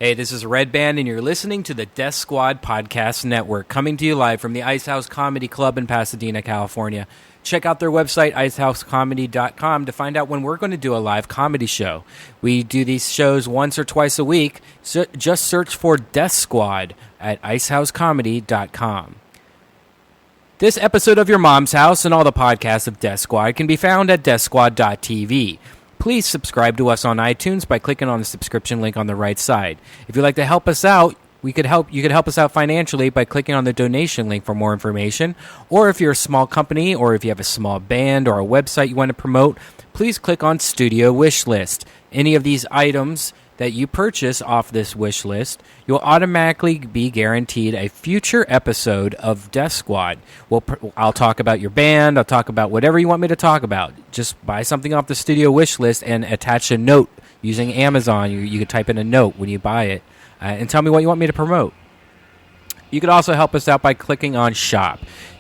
Hey, this is Redban, and you're listening to the Death Squad Podcast Network, coming to you live from the Ice House Comedy Club in Pasadena, California. Check out their website, icehousecomedy.com, to find out when we're going to do a live comedy show. We do these shows once or twice a week, so just search for Death Squad at icehousecomedy.com. This episode of Your Mom's House and all the podcasts of Death Squad can be found at deathsquad.tv. Please subscribe to us on iTunes by clicking on the subscription link on the right side. If you'd like to help us out, you could help us out financially by clicking on the donation link for more information. Or if you're a small company, or if you have a small band or a website you want to promote, please click on Studio Wish List. Any of these items that you purchase off this wish list, you'll automatically be guaranteed a future episode of Death Squad. I'll talk about your band. I'll talk about whatever you want me to talk about. Just buy something off the studio wish list and attach a note using Amazon. You could type in a note when you buy it and tell me what you want me to promote. You could also help us out by clicking on Shop.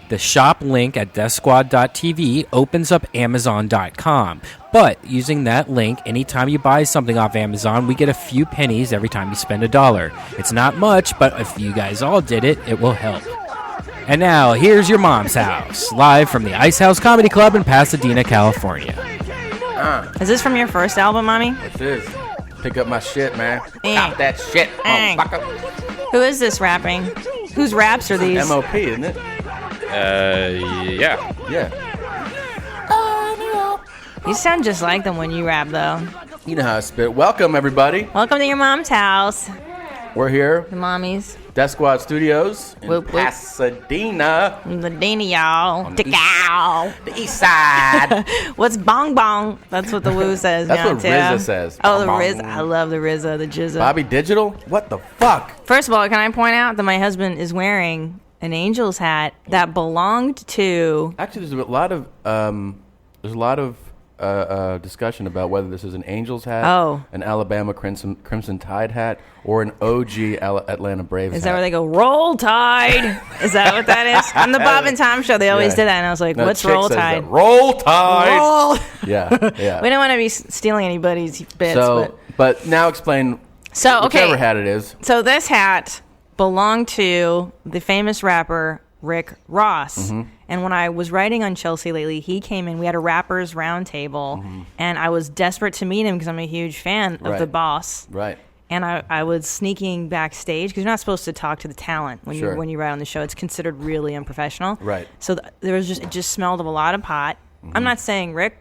The shop link at deathsquad.tv opens up Amazon.com. But using that link, anytime you buy something off Amazon, we get a few pennies every time you spend $1. It's not much, but if you guys all did it, it will help. And now, here's Your Mom's House, live from the Ice House Comedy Club in Pasadena, California. Is this from your first album, Mommy? This is. Pick up my shit, man. Cop that shit, motherfucker. Who is this rapping? Whose raps are these? MOP, isn't it? Yeah. Yeah. You sound just like them when you rap, though. You know how I spit. Welcome, everybody. Welcome to Your Mom's House. We're here. The mommies. Death Squad Studios in Whoop, whoop. Pasadena. The Dana, y'all. On The cow. The east side. What's bong bong? That's what the woo says That's now, what too. RZA says. Oh, the Bong, RZA. bong. I love the RZA, the Jizza. Bobby Digital? What the fuck? First of all, can I point out that my husband is wearing an Angels hat that belonged to... Actually, there's a lot of discussion about whether this is an Angels hat, an Alabama Crimson Tide hat, or an OG Atlanta Braves hat. Is that where they go, Roll Tide? Is that what that is? On the Bob and Tom show, they always did that, and I was like, No, what's Chick Roll says Tide? that. Roll Tide! Roll! Yeah. We don't want to be stealing anybody's bits. But now explain whichever hat it is. So this hat belonged to the famous rapper Rick Ross. Mm-hmm. And when I was writing on Chelsea lately, he came in. We had a rappers round table, and I was desperate to meet him because I'm a huge fan of the boss. Right. And I was sneaking backstage because you're not supposed to talk to the talent when you write on the show. It's considered really unprofessional. Right. So it just smelled of a lot of pot. Mm-hmm. I'm not saying Rick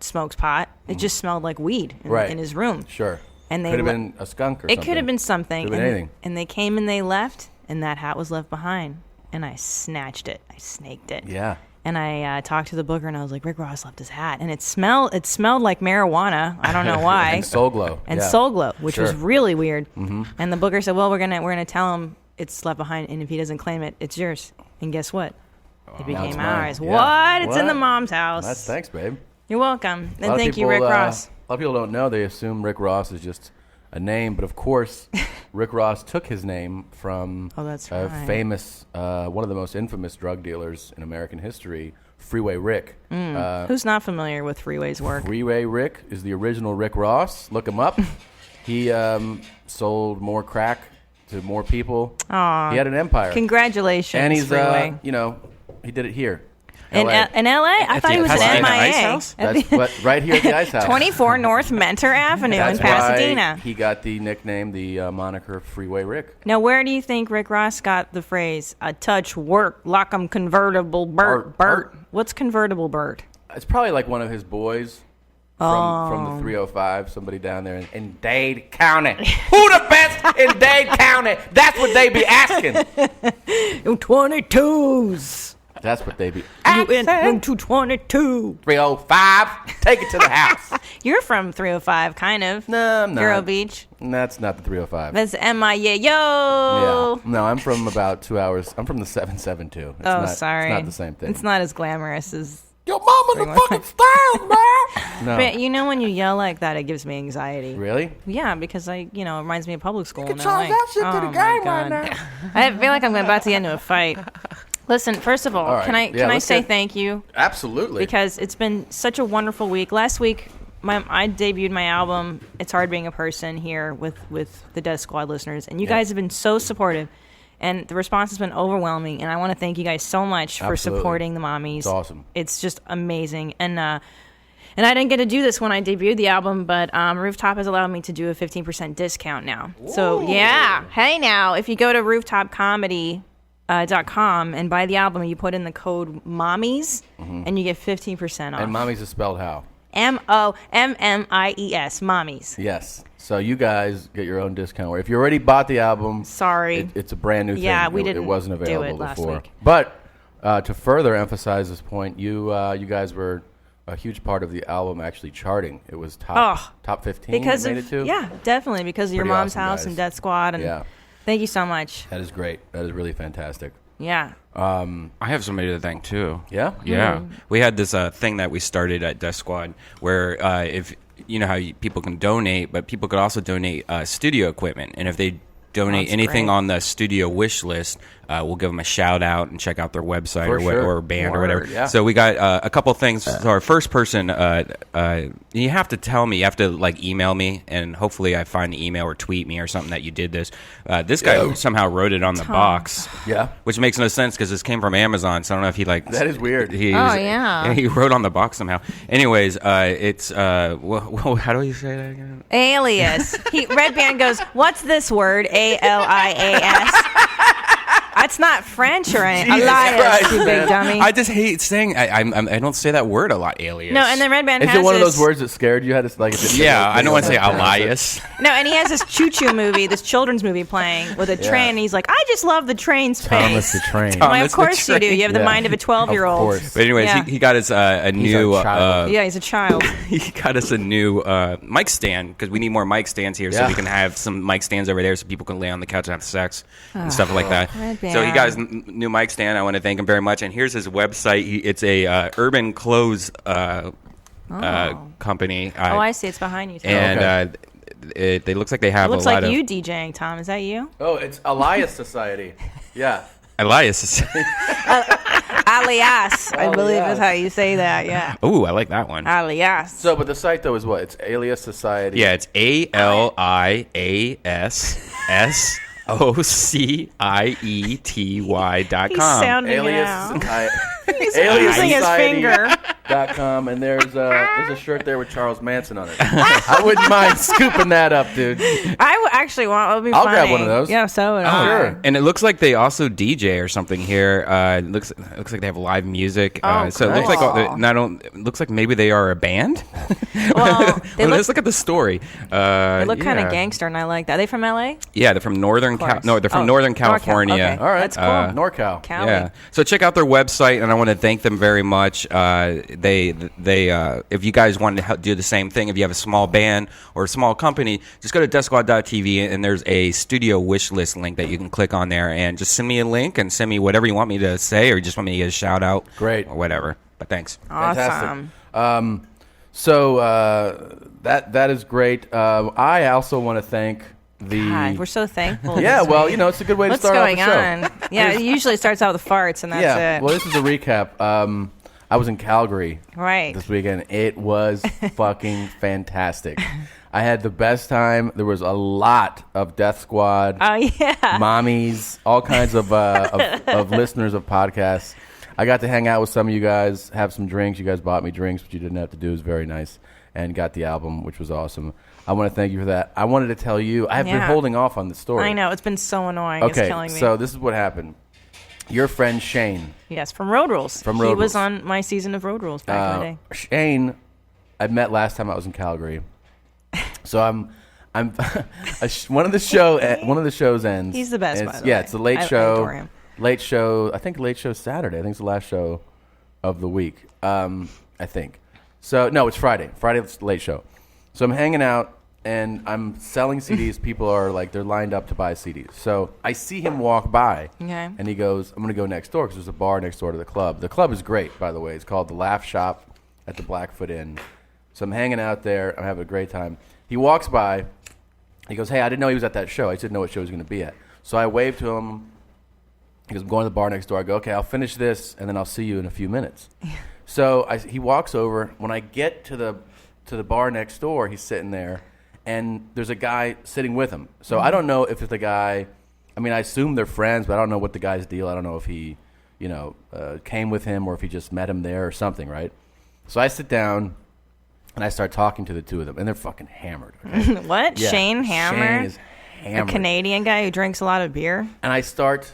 smokes pot. It just smelled like weed in his room. Sure. And could have been a skunk or something. It could have been something. Could have been anything. And they came and they left, and that hat was left behind. And I snatched it. I snaked it. Yeah. And I talked to the booker, and I was like, Rick Ross left his hat. And it smelled like marijuana. I don't know why. And Soul Glow. Soul Glow, which was really weird. Mm-hmm. And the booker said, well, we're gonna tell him it's left behind, and if he doesn't claim it, it's yours. And guess what? It became ours. Yeah. What? It's in the mom's house. Thanks, babe. You're welcome. And thank you, Rick Ross. A lot of people don't know. They assume Rick Ross is just a name, but of course, Rick Ross took his name from a famous, one of the most infamous drug dealers in American history, Freeway Rick. Who's not familiar with Freeway's work? Freeway Rick is the original Rick Ross. Look him up. He sold more crack to more people. Aww. He had an empire. Congratulations, and he's, Freeway. He did it here. In L.A.? I thought he was in MIA. That's right here at the Ice House. 24 North Mentor Avenue in Pasadena. Why he got the nickname, the moniker Freeway Rick. Now, where do you think Rick Ross got the phrase, "I touch work like I'm convertible Bert"? What's convertible Bert? It's probably like one of his boys from the 305, somebody down there in Dade County. Who the best in Dade County? That's what they be asking. 22s. That's what they be. You in room 222. 305. Take it to the house. You're from 305, kind of. No, I'm not. Vero Beach. That's not the 305. That's MIA. Yo. Yeah. No, I'm from about 2 hours. I'm from the 772. Sorry. It's not the same thing. It's not as glamorous as. Your mama the fucking style, man. No. But you know when you yell like that, it gives me anxiety. Really? Yeah, because it reminds me of public school. You can charge that shit to the game right now. I feel like I'm about to get into a fight. Listen, first of all, right. can I say thank you? Absolutely. Because it's been such a wonderful week. Last week, I debuted my album, It's Hard Being a Person, here with the Death Squad listeners, and you guys have been so supportive, and the response has been overwhelming, and I want to thank you guys so much for supporting the mommies. It's awesome. It's just amazing, and I didn't get to do this when I debuted the album, but Rooftop has allowed me to do a 15% discount now. Whoa. So yeah, hey now, if you go to rooftopcomedy.com and buy the album, you put in the code MOMMIES, and you get 15% off. And Mommies is spelled how? MOMMIES, Mommies. Yes. So you guys get your own discount. If you already bought the album, sorry, it's a brand new thing. Yeah, we didn't. It wasn't available do it last before. Week. But to further emphasize this point, you guys were a huge part of the album actually charting. It was top 15. Because made it to? Yeah, definitely because of your mom's awesome, house guys. and Death Squad. And thank you so much. That is great. That is really fantastic. Yeah. I have somebody to thank too. Yeah? Yeah. We had this thing that we started at Death Squad where if you know how people can donate, but people could also donate studio equipment. And if they donate anything on the studio wish list, we'll give them a shout out and check out their website or band or whatever. Yeah. So we got a couple things. So our first person, you have to tell me, you have to like email me, and hopefully I find the email or tweet me or something that you did this. This guy somehow wrote it on the box. Yeah. Which makes no sense because this came from Amazon, so I don't know if he like... That is weird. He wrote on the box somehow. Anyways, it's... well, how do you say that again? Alias. Redban goes, what's this word? ALIAS. That's not French or anything. Elias, you big dummy. I just hate saying... I don't say that word a lot, alias. No, and then Redban has Is it one of those words that scared you? Had to, like, I don't want to say Elias. No, and he has this choo-choo movie, this children's movie playing with a train, and he's like, I just love the train space. Thomas the Train. Well, of course you do. You have the mind of a 12-year-old. Of course. But anyways, he got us a new... he's a child. He got us a new mic stand because we need more mic stands here so we can have some mic stands over there so people can lay on the couch and have sex and stuff like that. Redban. So he got his new mic stand. I want to thank him very much. And here's his website. It's a urban clothes company. I see. It's behind you. And it looks like they have a lot of... It looks like you DJing, Tom. Is that you? Oh, it's Elias Society. Yeah. Elias. Alias, I believe is how you say that, yeah. Ooh, I like that one. Alias. So, but the site, though, is what? It's Alias Society. Yeah, it's ALIASSOCIETY.com. He's sounding it out. He's using his finger. .com, and there's a shirt there with Charles Manson on it. I wouldn't mind scooping that up, dude. I would actually want. It would be I'll funny. grab one of those. Yeah, so would I. Sure. And it looks like they also DJ or something here. It looks like they have live music. So it looks like it looks like maybe they are a band. Well, let's look at the story. They look kind of gangster, and I like that. Are they from LA? Yeah, they're from Northern Northern California. Okay. All right, that's cool. NorCal. Cali. Yeah. So check out their website, and I want to thank them very much. They if you guys want to do the same thing, if you have a small band or a small company, just go to deathsquad.tv, and there's a studio wish list link that you can click on there, and just send me a link and send me whatever you want me to say, or you just want me to get a shout out. Great. Or whatever. But thanks. Awesome. Fantastic. That is great. I also want to thank God, we're so thankful. Yeah, well, it's a good way to start off the show. What's going on? Yeah, it usually starts out with farts, and that's it. Well, this is a recap. I was in Calgary this weekend. It was fucking fantastic. I had the best time. There was a lot of Death Squad, mommies, all kinds of listeners of podcasts. I got to hang out with some of you guys, have some drinks. You guys bought me drinks, which you didn't have to do. It was very nice. And got the album, which was awesome. I want to thank you for that. I wanted to tell you, I've been holding off on the story. I know. It's been so annoying. Okay, it's killing me. So this is what happened. Your friend Shane. Yes, from Road Rules. He was on my season of Road Rules back in the day. Shane, I met last time I was in Calgary. So I'm one of the shows ends. He's the best, by the way. Yeah, it's the late show. I adore him. Late show. I think late show Saturday. I think it's the last show of the week. I think. So no, it's Friday. Friday's late show. So I'm hanging out and I'm selling CDs. People are they're lined up to buy CDs. So I see him walk by, and he goes, "I'm going to go next door because there's a bar next door to the club." The club is great, by the way. It's called the Laugh Shop at the Blackfoot Inn. So I'm hanging out there. I'm having a great time. He walks by. He goes, "Hey, I didn't know he was at that show. I didn't know what show he was going to be at." So I waved to him. He goes, "I'm going to the bar next door." I go, "Okay, I'll finish this, and then I'll see you in a few minutes." So he walks over. When I get to the to the bar next door. He's sitting there, and there's a guy sitting with him. So I don't know if it's the guy. I mean, I assume they're friends, but I don't know what the guy's deal. I don't know if he, came with him or if he just met him there or something, right? So I sit down, and I start talking to the two of them, and they're fucking hammered. Okay? What? Yeah. Shane hammered? Shane is hammered. A Canadian guy who drinks a lot of beer? And I start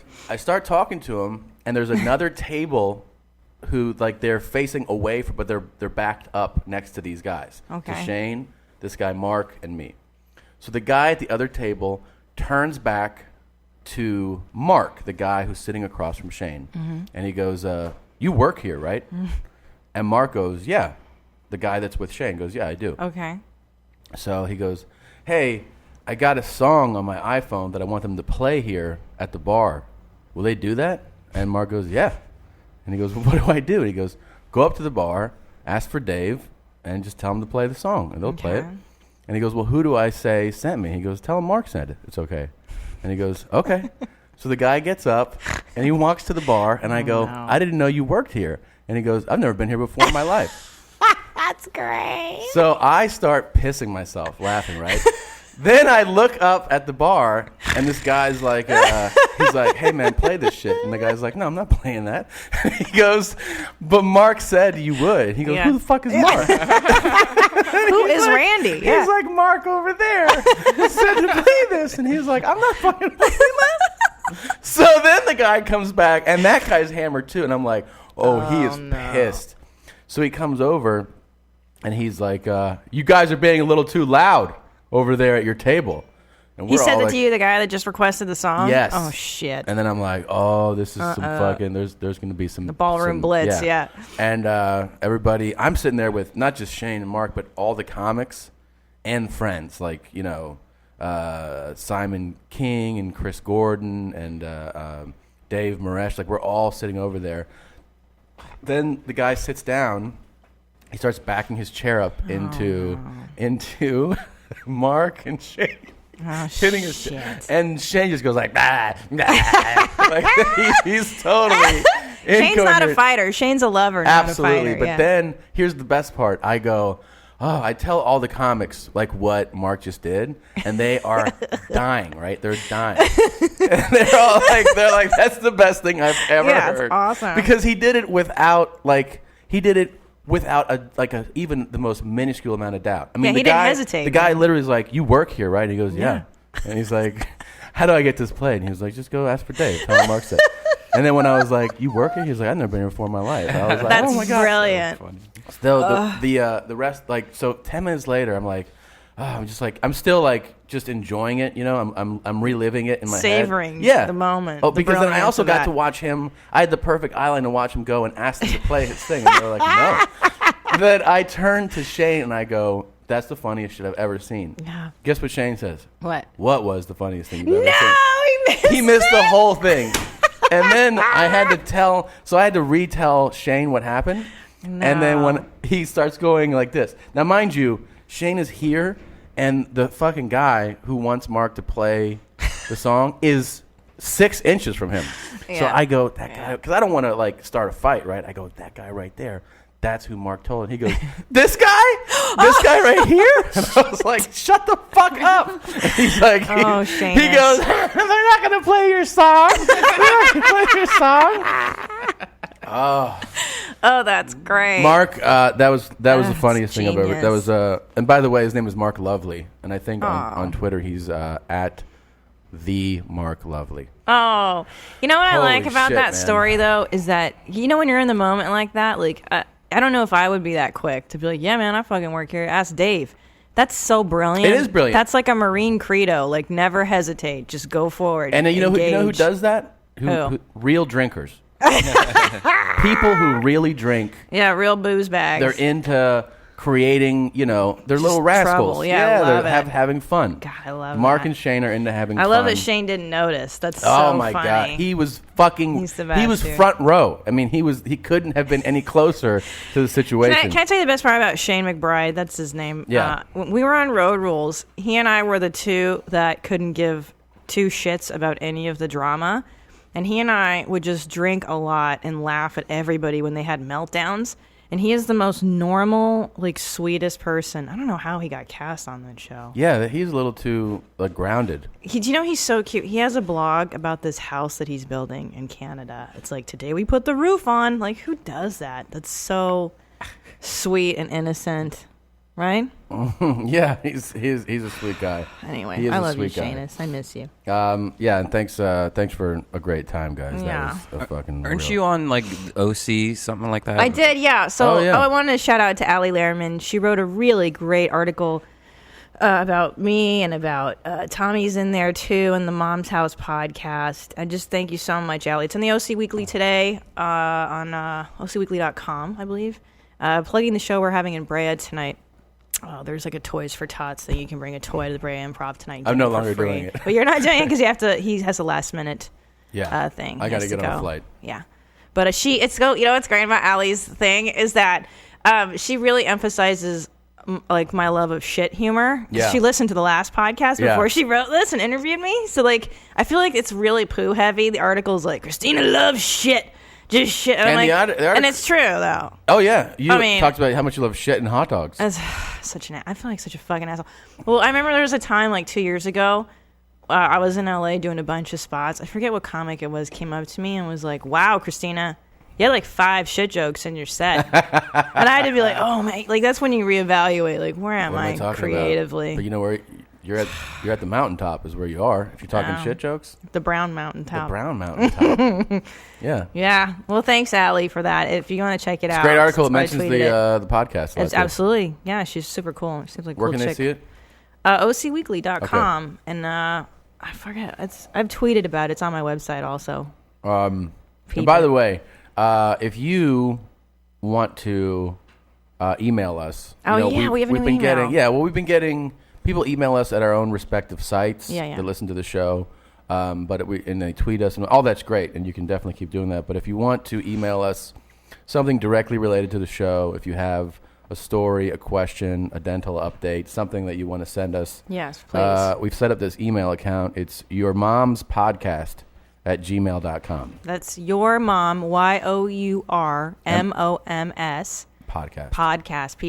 talking to him, and there's another table who, like, they're facing away from, but they're backed up next to these guys. Okay. So Shane, this guy Mark, and me. So the guy at the other table turns back to Mark, the guy who's sitting across from Shane, and he goes, "You work here, right?" And Mark goes, "Yeah." The guy that's with Shane goes, "Yeah, I do." Okay. So he goes, "Hey, I got a song on my iPhone that I want them to play here at the bar. Will they do that?" And Mark goes, "Yeah." And he goes, "Well, what do I do?" And he goes, "Go up to the bar, ask for Dave, and just tell him to play the song, and they'll play it." And he goes, "Well, who do I say sent me?" He goes, "Tell him Mark sent it. It's okay." And he goes, "Okay." So the guy gets up, and he walks to the bar, and I go, "I didn't know you worked here." And he goes, "I've never been here before in my life." That's great. So I start pissing myself, laughing, right? Then I look up at the bar, and this guy's like, he's like, "Hey, man, play this shit." And the guy's like, "No, I'm not playing that." He goes, "But Mark said you would." He goes, "Who the fuck is Mark?" Who is like, Randy? He's like, "Mark over there said to play this." And he's like, "I'm not fucking playing that." So then the guy comes back, and that guy's hammered too. And I'm like, he is pissed. So he comes over, and he's like, "You guys are being a little too loud over there at your table." And he said that to you, the guy that just requested the song? Yes. Oh, shit. And then I'm like, this is some fucking, there's going to be some. The ballroom blitz, yeah. And everybody, I'm sitting there with not just Shane and Mark, but all the comics and friends, like, Simon King and Chris Gordon and Dave Maresh. Like, we're all sitting over there. Then the guy sits down. He starts backing his chair up into Mark and Shane. Hitting his shit. And Shane just goes like, "Bah, bah." Like, he's totally Shane's not a fighter. Shane's a lover, absolutely, not a fighter. But then here's the best part. I go, I tell all the comics like what Mark just did, and they are dying, right? They're dying. And they're like, "That's the best thing I've ever heard." That's awesome. Because he did it without even the most minuscule amount of doubt. I mean, he didn't hesitate. The guy literally is like, "You work here, right?" And he goes, "Yeah." And he's like, "How do I get this played?" And he was like, "Just go ask for Dave. Tell him Mark said." And then when I was like, "You work here?" He was like, "I've never been here before in my life." I was like, "That's oh my God." brilliant. So the rest, like, so 10 minutes later, I'm like, I'm still like just enjoying it, I'm reliving it in my savoring head. the moment. Oh, because then I also got to watch him. I had the perfect eyeline to watch him go and ask them to play his thing, and they were like, "No." Then I turned to Shane and I go, "That's the funniest shit I've ever seen." Yeah. Guess what Shane says? What was the funniest thing you've ever No, seen? He missed the whole thing. And then I had to retell Shane what happened. No. And then when he starts going like this. Now, mind you, Shane is here, and the fucking guy who wants Mark to play the song is 6 inches from him. Yeah. So I go, that guy, because I don't want to like start a fight, right? I go, that guy right there. That's who Mark told. And he goes, "This guy? This guy right here?" And I was like, "Shut the fuck up." And he's like, Shane. He goes, "They're not going to play your song. They're not going to play your song." Oh, that's great. Mark, that was the funniest thing I've ever. That was and by the way, his name is Mark Lovely, and I think on Twitter he's at the Mark Lovely. Oh, you know what I like about that man. story though is that when you're in the moment like that, like I don't know if I would be that quick to be like, "Yeah, man, I fucking work here. Ask Dave." That's so brilliant. It is brilliant. That's like a Marine credo. Like, never hesitate. Just go forward. And you know who does that? Who? Real drinkers. People who really drink. Yeah, real booze bags. They're into creating, they're little rascals. Trouble. Yeah, they're having fun. God, I love Mark that. and Shane are into having fun. I love that Shane didn't notice. That's so funny. Oh my funny. God. He was fucking, He's the best, he was dude. front row. I mean, he couldn't have been any closer to the situation. Can I tell you the best part about Shane McBride? That's his name. Yeah. When we were on Road Rules, he and I were the two that couldn't give two shits about any of the drama. And he and I would just drink a lot and laugh at everybody when they had meltdowns. And he is the most normal, like, sweetest person. I don't know how he got cast on that show. Yeah, he's a little too grounded. Do you know he's so cute? He has a blog about this house that he's building in Canada. It's like, today we put the roof on. Like, who does that? That's so sweet and innocent, right? Yeah, he's a sweet guy. Anyway, I love you, Shanus. I miss you. Yeah, and thanks for a great time, guys. Yeah. That was a fucking. Aren't you on like OC, something like that? I did, yeah. So I wanted to shout out to Allie Lehrman. She wrote a really great article about me and about Tommy's in there too, and the Mom's House podcast. And just thank you so much, Allie. It's in the OC Weekly today on OCweekly.com, I believe. Plugging the show we're having in Brea tonight. Oh, there's like a Toys for Tots thing. You can bring a toy to the Brea Improv tonight. I'm no longer doing it. But you're not doing it because he has a last minute thing. I got to get on a flight. Yeah. But what's great about Allie's thing is that she really emphasizes like my love of shit humor. Yeah. She listened to the last podcast before she wrote this and interviewed me. So like, I feel like it's really poo heavy. The article's like, Christina loves shit. Just shit. And it's true, though. Oh, yeah. You talked about how much you love shit and hot dogs. I feel like such a fucking asshole. Well, I remember there was a time, like 2 years ago, I was in L.A. doing a bunch of spots. I forget what comic it was, came up to me and was like, wow, Christina, you had like 5 shit jokes in your set. And I had to be like, oh, man. Like, that's when you reevaluate, like, where am I creatively? About? But you know where... You're at the mountaintop is where you are. If you're talking shit jokes. The Brown Mountaintop. The Brown Mountaintop. Yeah. Yeah. Well, thanks, Allie, for that. If you want to check it out. It's a great article. It mentions the podcast. It's absolutely. Yeah, she's super cool. She seems like a cool chick. Where can they see it? OCweekly.com. Okay. And I forget. I've tweeted about it. It's on my website also. And by the way, if you want to email us. We have an email. We've been getting... People email us at our own respective sites that listen to the show, and they tweet us, and all that's great, and you can definitely keep doing that. But if you want to email us something directly related to the show, if you have a story, a question, a dental update, something that you want to send us, yes, please. We've set up this email account. It's yourmomspodcast@gmail.com. That's your mom, YOURMOMS. Podcast, PODCAST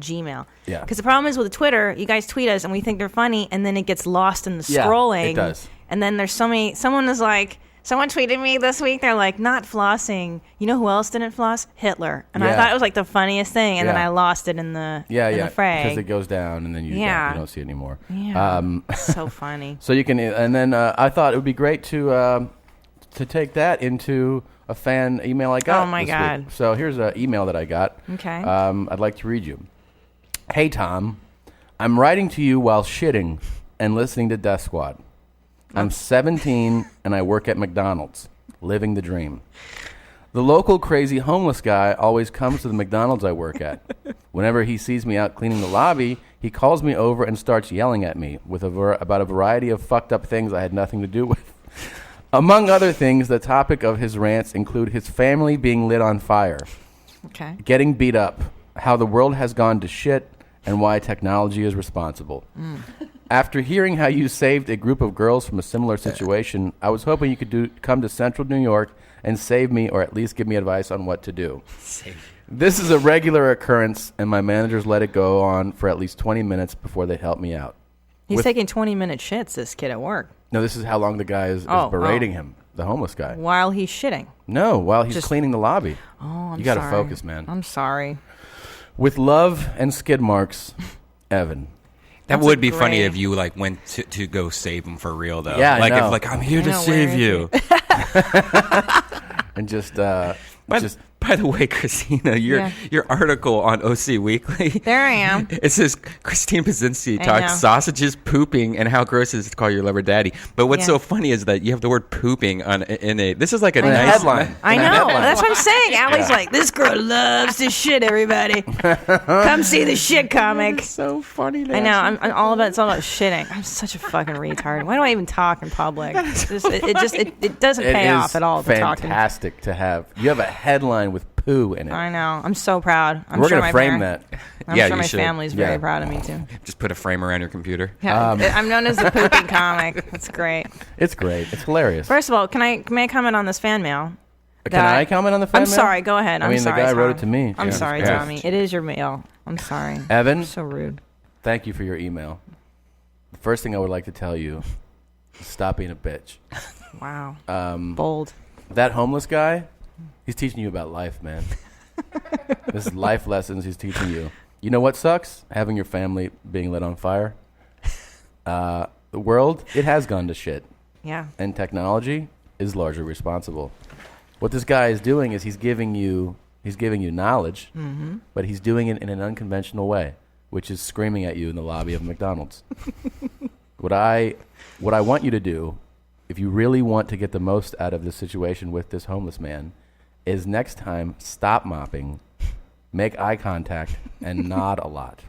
@gmail. Yeah. Because the problem is with Twitter, you guys tweet us and we think they're funny, and then it gets lost in the scrolling. It does. And then there's so many. Someone tweeted me this week. They're like, not flossing. You know who else didn't floss? Hitler. And I thought it was like the funniest thing, and then I lost it in the fray. Because it goes down, and then you don't see it anymore. Yeah. So funny. So you can, and then I thought it would be great to take that into a fan email I got. Oh my God. Week. So here's an email that I got. Okay. I'd like to read you. Hey Tom, I'm writing to you while shitting and listening to Death Squad. I'm 17 and I work at McDonald's, living the dream. The local crazy homeless guy always comes to the McDonald's I work at. Whenever he sees me out cleaning the lobby, he calls me over and starts yelling at me about a variety of fucked up things I had nothing to do with. Among other things, the topic of his rants include his family being lit on fire, getting beat up, how the world has gone to shit, and why technology is responsible. After hearing how you saved a group of girls from a similar situation, I was hoping you could come to Central New York and save me, or at least give me advice on what to do. This is a regular occurrence, and my managers let it go on for at least 20 minutes before they help me out. He's taking 20-minute shits, this kid at work. No, this is how long the guy is berating him, the homeless guy. While he's shitting? No, while he's cleaning the lobby. Oh, I'm sorry. You got to focus, man. I'm sorry. With love and skid marks, Evan. That would be funny if you went to go save him for real, though. Yeah, I know. If I'm here to save you. And just By the way, Christina, your article on OC Weekly. There I am. It says Christine Pazinski talks sausages, pooping, and how gross it is to call your lover daddy. But what's so funny is that you have the word pooping in a. This is like a nice headline. I know. That's what I'm saying. Allie's like, this girl loves to shit. Everybody, come see the shit comic. It's so funny. I know. It's all about shitting. I'm such a fucking retard. Why do I even talk in public? It doesn't pay off at all. Fantastic to have. You have a headline with poo in it. I know. I'm so proud. We're going to frame that. I'm sure my family's very proud of me, too. Just put a frame around your computer. Yeah, I'm known as the pooping comic. That's great. It's great. It's hilarious. First of all, may I comment on this fan mail? Can I comment on the fan mail? I'm sorry. Go ahead. I mean, the guy wrote it to me. I'm sorry, Tommy. It is your mail. I'm sorry. Evan. So rude. Thank you for your email. The first thing I would like to tell you is stop being a bitch. Wow. Bold. That homeless guy, he's teaching you about life, man. This is life lessons he's teaching you. You know what sucks? Having your family being lit on fire. The world, it has gone to shit. Yeah. And technology is largely responsible. What this guy is doing is he's giving you knowledge, but he's doing it in an unconventional way, which is screaming at you in the lobby of McDonald's. What I want you to do, if you really want to get the most out of this situation with this homeless man, is next time stop mopping, make eye contact, and nod a lot.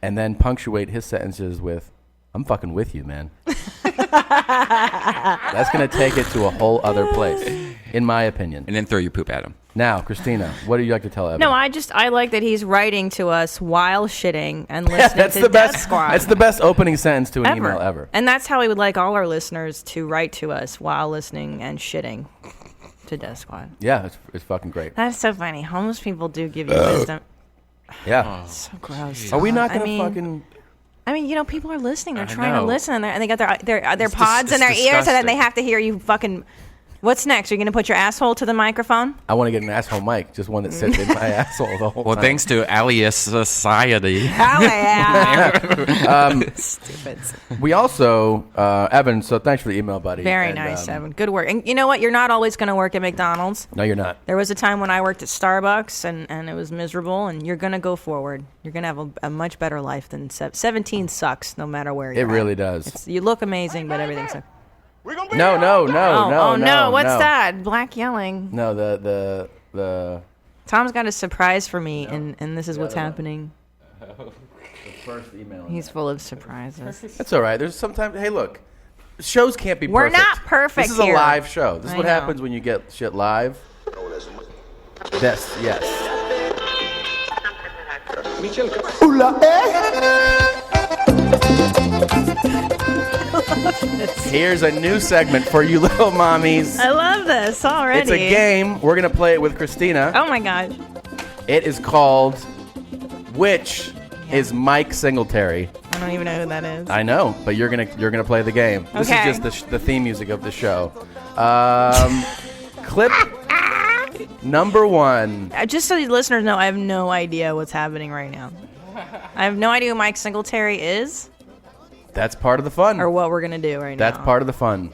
And then punctuate his sentences with, "I'm fucking with you, man." That's going to take it to a whole other place, in my opinion. And then throw your poop at him. Now, Christina, what do you like to tell Evan? No, I like that he's writing to us while shitting and listening to Death Squad. That's the best opening sentence to an email ever. And that's how we would like all our listeners to write to us while listening and shitting to Death Squad. Yeah, it's fucking great. That's so funny. Homeless people do give you wisdom. Yeah. So gross. Are we not going to fucking... I mean, people are listening. They're trying to listen, and they got their pods in their ears, and then they have to hear you fucking... What's next? Are you going to put your asshole to the microphone? I want to get an asshole mic, just one that sits in my asshole the whole time. Well, thanks to Alias Society. Hell yeah. Stupid. We also, Evan, so thanks for the email, buddy. Very nice, Evan. Good work. And you know what? You're not always going to work at McDonald's. No, you're not. There was a time when I worked at Starbucks, and it was miserable, and you're going to go forward. You're going to have a much better life than 17 sucks, no matter where you're at. It really does. You look amazing, but everything sucks. No. What's that? Black yelling. No, the Tom's got a surprise for me, and this is what's happening. The first email. He's full of surprises. That's all right. There's sometimes, hey, look, shows can't be perfect. We're not perfect. This is a live show. This is what happens when you get shit live. Yes. Here's a new segment for you little mommies. I love this already. It's a game. We're going to play it with Christina. Oh, my gosh. It is called Which is Mike Singletary? I don't even know who that is. I know, but you're gonna play the game. Okay. This is just the theme music of the show. Clip number 1. Just so the listeners know, I have no idea what's happening right now. I have no idea who Mike Singletary is. That's part of the fun. Or what we're going to do right now. That's part of the fun.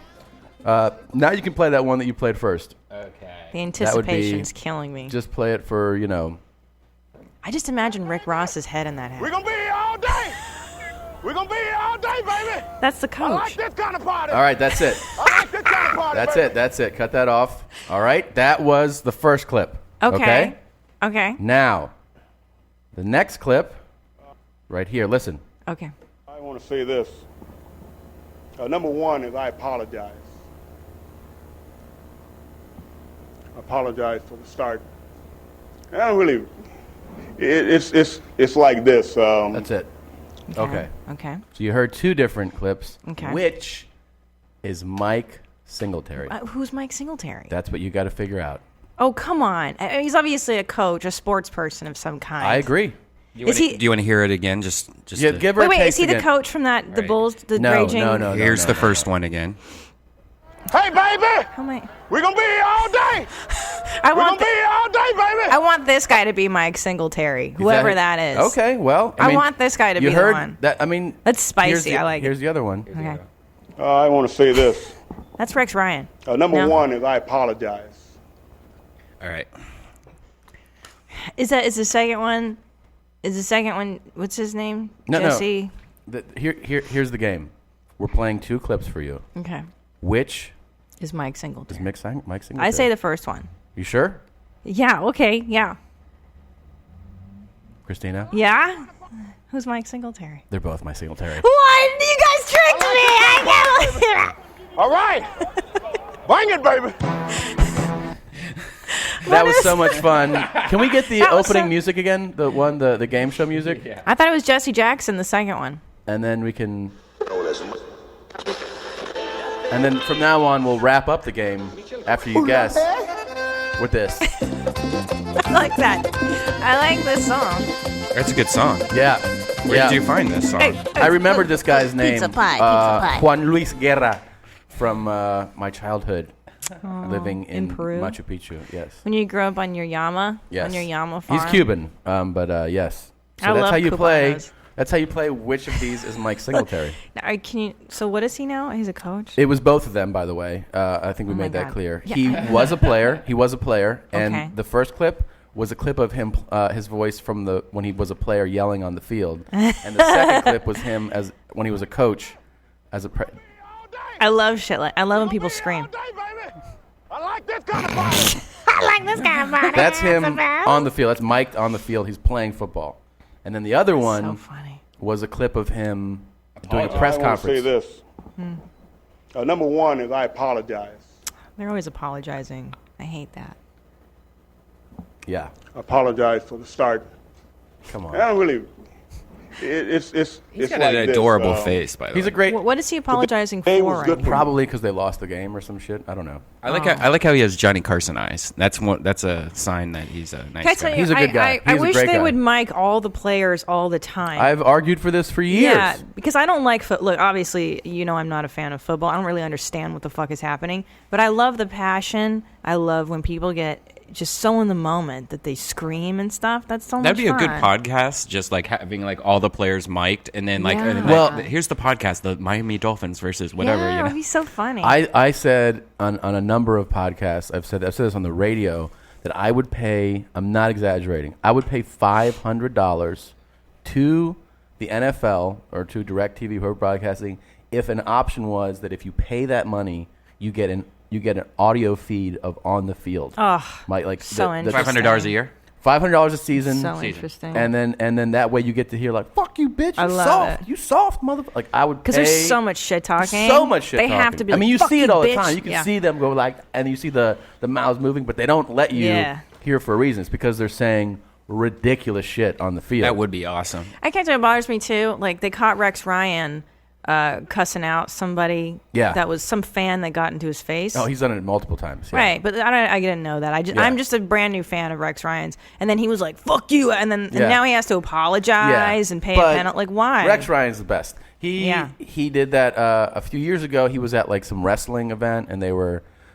Now you can play that one that you played first. Okay. The anticipation's killing me. Just play it for, I just imagine Rick Ross's head in that hat. We're going to be here all day. We're going to be here all day, baby. That's the coach. I like this kind of party. All right, that's it. I like this kind of party, That's it. Cut that off. All right, that was the first clip. Okay? Now, the next clip, right here, listen. Okay. I want to say this. Number 1 is I apologize. I apologize for the start. And I don't really... It's like this. That's it. Okay. So you heard 2 different clips. Okay. Which is Mike Singletary? Who's Mike Singletary? That's what you got to figure out. Oh, come on. He's obviously a coach, a sports person of some kind. I agree. Do you want to hear it again? Just give her a wait, taste is he again. the coach from that the Bulls, the No, Raging? no. Here's the first one again. Hey, baby. How am I? We're going to be here all day. We're going to be here all day, baby. I want this guy to be Mike Singletary, whoever that is. Okay, well, I want this guy to be the one. That, that's spicy. I like it. Here's the other one. Okay. I want to say this. That's Rex Ryan. Number 1 is I apologize. All right. Is the second one? What's his name? No, Jesse. No. Here's the game. We're playing 2 clips for you. Okay. Which is Mike Singletary? Mike Singletary? I say the first one. You sure? Yeah. Okay. Yeah. Christina? Yeah. Who's Mike Singletary? They're both Mike Singletary. What? You guys tricked me! I can't believe it. All right. Bring it, baby. That was so much fun. Can we get the opening music again? The game show music? Yeah. I thought it was Jesse Jackson, the second one. And then we can... And then from now on, we'll wrap up the game after you guess with this. I like that. I like this song. That's a good song. Yeah. Where did you find this song? I remembered this guy's name. Pizza pie. Juan Luis Guerra from my childhood. Living in Peru? Machu Picchu, yes. When you grew up on your llama? Yes. On your llama farm? He's Cuban, but yes. So I that's love how you play. Cubanos. That's how you play. Which of these is Mike Singletary? So what is he now? He's a coach? It was both of them, by the way. I think we made that clear. Yeah. He was a player. And Okay. the first clip was a clip of him, his voice from when he was a player yelling on the field, and the second clip was him as when he was a coach, I love shit. I love when people scream. I like this kind of body. I like this kind of body. That's him on the field. That's Mike on the field. He's playing football. And then the other one So funny. was a clip of him doing a press I want to say conference. this. Number one is I apologize. They're always apologizing. I hate that. Yeah. I apologize for the start. Come on. I don't really. He's He's got like an this, adorable face, by the way. He's a great. What is he apologizing game for? was good. Probably because they lost the game or some shit. I don't know. I like how he has Johnny Carson eyes. That's a sign that he's a nice Can I tell guy. you, He's a good guy. I He's a wish great they guy. would mic all the players all the time. I've argued for this for years. Yeah, because I don't like look, obviously, I'm not a fan of football. I don't really understand what the fuck is happening, but I love the passion. I love when people get just so in the moment that they scream and stuff. That's so That'd much be fun. a good podcast, just like having like all the players mic'd, and then like, Yeah. and, like, Well- here's the podcast, the Miami Dolphins versus whatever. Yeah, you know? it'd be so funny. I said on a number of podcasts, I've said this on the radio, that I would pay, I'm not exaggerating, I would pay $500 to the NFL or to DirecTV, whoever broadcasting, if an option was that if you pay that money, you get an audio feed of on the field. Oh, like so interesting. $500 a year. $500 a season. So interesting. And then that way you get to hear like, fuck you, bitch. You I love soft. it. You soft, motherfucker. Like I would Because pay there's so much shit talking. so much shit They talking. have to be. I mean, you "Fuck see it all the bitch." time. You can Yeah. see them go like, and you see the mouths moving, but they don't let you Yeah. hear for a reason. It's because they're saying ridiculous shit on the field. That would be awesome. I can't tell you, it bothers me too. Like they caught Rex Ryan cussing out somebody. Yeah. That was some fan that got into his face. Oh, he's done it multiple times. Yeah. Right, but I didn't know that. Yeah. I'm just a brand new fan of Rex Ryan's, and then he was like, "Fuck you," and then Yeah. and now he has to apologize and pay a But penalty. Like, why? Rex Ryan's the best. Yeah. He did that a few years ago. He was at like some wrestling event, and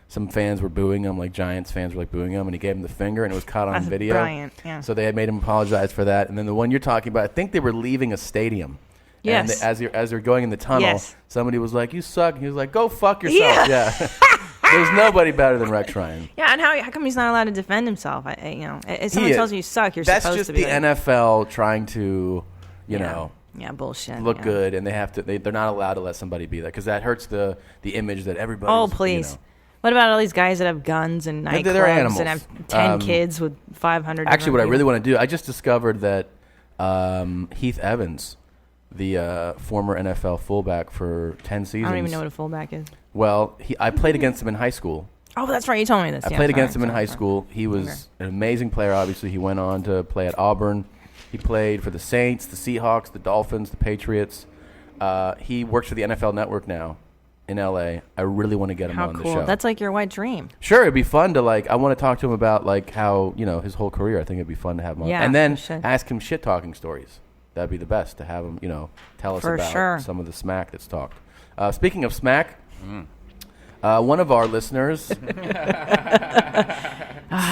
some fans were booing him, like Giants fans were like booing him, and he gave him the finger, and it was caught on That's video. brilliant, yeah. So they had made him apologize for that. And then the one you're talking about, I think they were leaving a stadium. Yes. And as they're going in the tunnel, Yes. somebody was like, "You suck." He was like, "Go fuck yourself." Yeah. There's nobody better than Rex Ryan. Yeah, and how come he's not allowed to defend himself? If someone He tells is. you you suck, you're That's supposed just to be the like, NFL trying to, you know, yeah, bullshit. look yeah. good, and they're not allowed to let somebody be that because that hurts the image that everybody. Oh, please. What about all these guys that have guns and They're nightclubs animals. and have 10 kids with 500? Actually, what I different really people? want to do, I just discovered that Heath Evans, the former NFL fullback for 10 seasons. I don't even know what a fullback is. Well, I played against him in high school. Oh, that's right. You told me this. I played against him in high school. He was an amazing player, obviously. He went on to play at Auburn. He played for the Saints, the Seahawks, the Dolphins, the Patriots. He works for the NFL Network now in L.A. I really want to get him How on cool. the show. That's like your white dream. Sure, it'd be fun to I want to talk to him about how, his whole career. I think it'd be fun to have him on. Yeah, and then you should. ask him shit talking stories. That'd be the best to have him, tell us For about sure. some of the smack that's talked. Speaking of smack, one of our listeners sent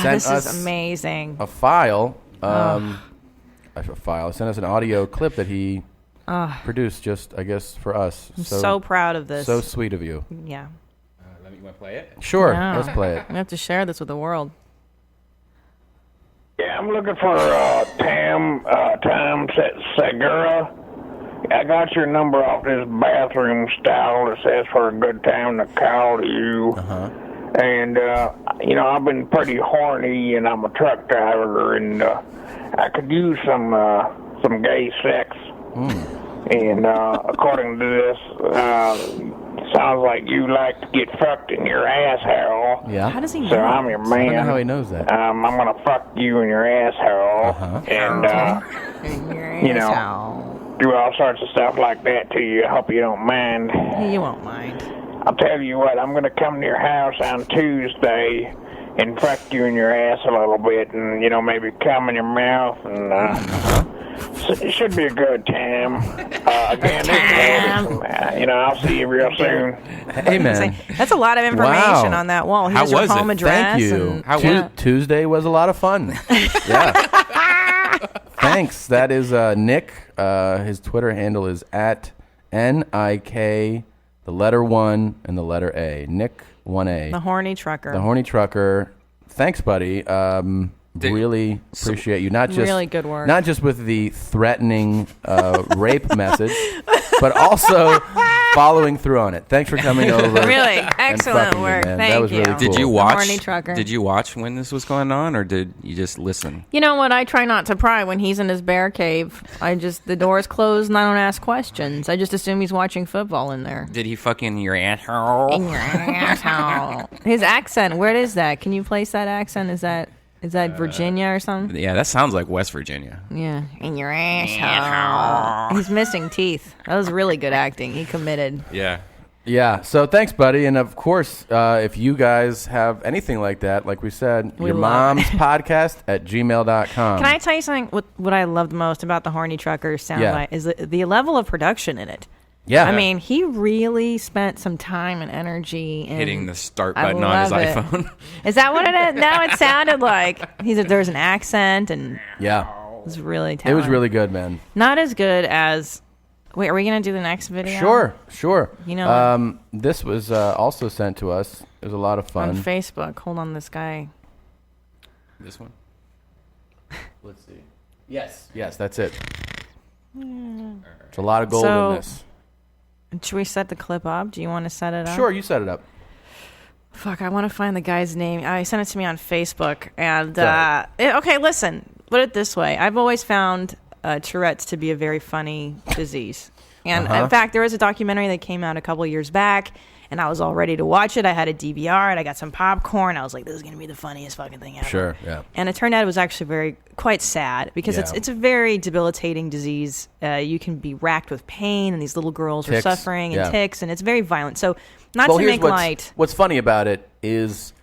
This us is amazing. a file. Sent us an audio clip that he produced just, I guess, for us. I'm so proud of this. So sweet of you. Yeah. You want to play it? Sure, Yeah. let's play it. We have to share this with the world. Yeah, I'm looking for Tam Segura. I got your number off this bathroom style that says for a good time to call you. Uh-huh. And, I've been pretty horny, and I'm a truck driver, and I could use some gay sex. And according to this, sounds like you like to get fucked in your asshole. Yeah. How does he know? So I'm your man. I don't know how he knows that. I'm gonna fuck you in your asshole, and do all sorts of stuff like that to you. I hope you don't mind. You won't mind. I'll tell you what, I'm going to come to your house on Tuesday and fuck you in your ass a little bit and, maybe cum in your mouth. And it should be a good time. Again, I'll see you real soon. Hey, man. That's a lot of information on that wall. Here's your home address. Thank you. Tuesday was a lot of fun. Yeah. Thanks. That is Nick. His Twitter handle is at NIK, the letter 1 and the letter A. Nick 1A. The horny trucker. The horny trucker. Thanks, buddy. Really appreciate you. Not just really good work. Not just with the threatening rape message, but also following through on it. Thanks for coming over. Really excellent work. Thank you. Really cool. Did you watch? Horny trucker. Did you watch when this was going on, or did you just listen? You know what? I try not to pry when he's in his bear cave. The door is closed and I don't ask questions. I just assume he's watching football in there. Did he fuck in your asshole? In your asshole. His accent. Where is that? Can you place that accent? Is that Virginia or something? Yeah, that sounds like West Virginia. Yeah. In your asshole. He's missing teeth. That was really good acting. He committed. Yeah. Yeah. So thanks, buddy. And of course, if you guys have anything like that, like we said, your mom's podcast at gmail.com. Can I tell you something? What I loved most about the Horny Trucker soundbite is the level of production in it. Yeah. I mean, he really spent some time and energy in hitting the start button on his iPhone. Is that what it is? No, it sounded like there's an accent and yeah, it was really talented. It was really good, man. Not as good as. Wait, are we gonna do the next video? Sure. You know, this was also sent to us. It was a lot of fun on Facebook. Hold on, this guy. This one. Let's see. Yes, that's it. There's a lot of gold in this. Should we set the clip up? Do you want to set it up? Sure, you set it up. Fuck, I want to find the guy's name. I sent it to me on Facebook. And, okay, listen. Put it this way. I've always found Tourette's to be a very funny disease. And, in fact, there was a documentary that came out a couple years back, and I was all ready to watch it. I had a DVR, and I got some popcorn. I was like, this is going to be the funniest fucking thing ever. Sure, yeah. And it turned out it was actually quite sad because it's a very debilitating disease. You can be racked with pain, and these little girls are suffering, and ticks, and it's very violent. So not to make light. What's funny about it is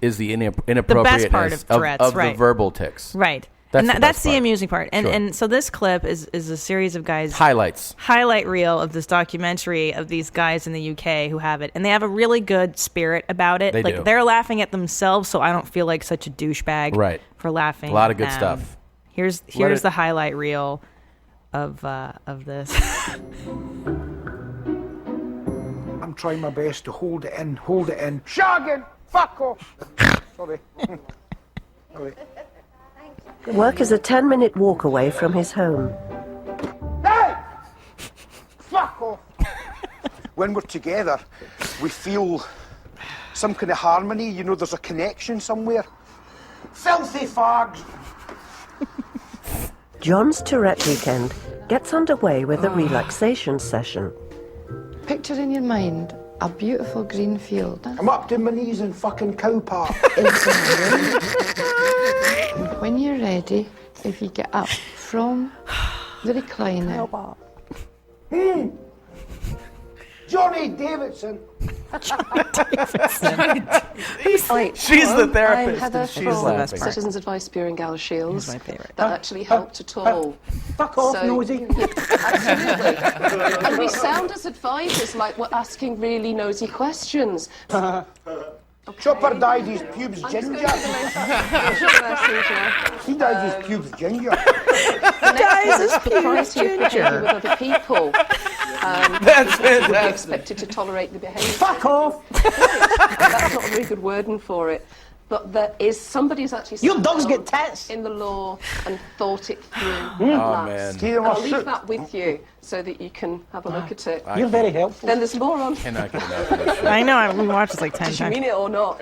the inappropriateness the best part of Tourette's, of the verbal tics. Right. That's the amusing part. And so this clip is a series of guys highlight reel of this documentary of these guys in the UK who have it, and they have a really good spirit about it. They're laughing at themselves, so I don't feel like such a douchebag for laughing. A lot of good stuff. Here's the highlight reel of this. I'm trying my best to hold it in. Shagging! Fuck off! Sorry. Work is a 10-minute walk away from his home. Hey! Fuck off! When we're together, we feel some kind of harmony. You know, there's a connection somewhere. Filthy fags! John's Tourette weekend gets underway with a relaxation session. Picture in your mind a beautiful green field. I'm up to my knees in fucking cow park. And when you're ready, if you get up from the recliner. Johnny Davidson. She's the therapist. Heather She's from laughing. Citizens Advice Bureau in Galashiels. My favorite. That actually helped at all. Fuck off, nosy. Absolutely. And we sound as advisors like we're asking really nosy questions. Okay. Chopper dyed his pubes ginger. He dyed his pubes ginger. Dyes his pubes ginger. With other people. That's fantastic. Be expected to tolerate the behaviour. Fuck off! That's not a very good wording for it. But there is somebody who's actually your dogs get tats in the law and thought it through. Oh man! I'll leave that with you so that you can have a look at it. You're very helpful. Then there's more on. Cannot get enough of this shit. I know. We watched this like 10 times. Did you mean it or not?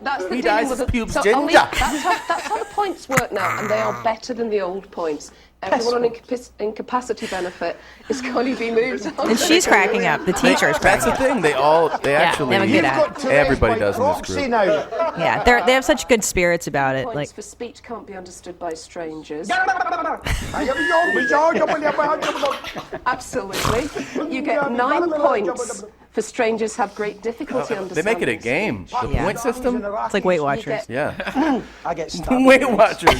That's the He thing dyes with his pubes so ginger. That's how the points work now, and they are better than the old points. Everyone on incapacity benefit is going to be moved on. And she's cracking up. The teacher's cracking up. That's the thing. They actually, they have a good act. everybody does in this group. Yeah, they have such good spirits about it. Points for speech can't be understood by strangers. Absolutely. You get 9 points For strangers have great difficulty understanding. They make it a game. The point system? It's like Weight Watchers. Yeah. I get stabbed. Weight Watchers.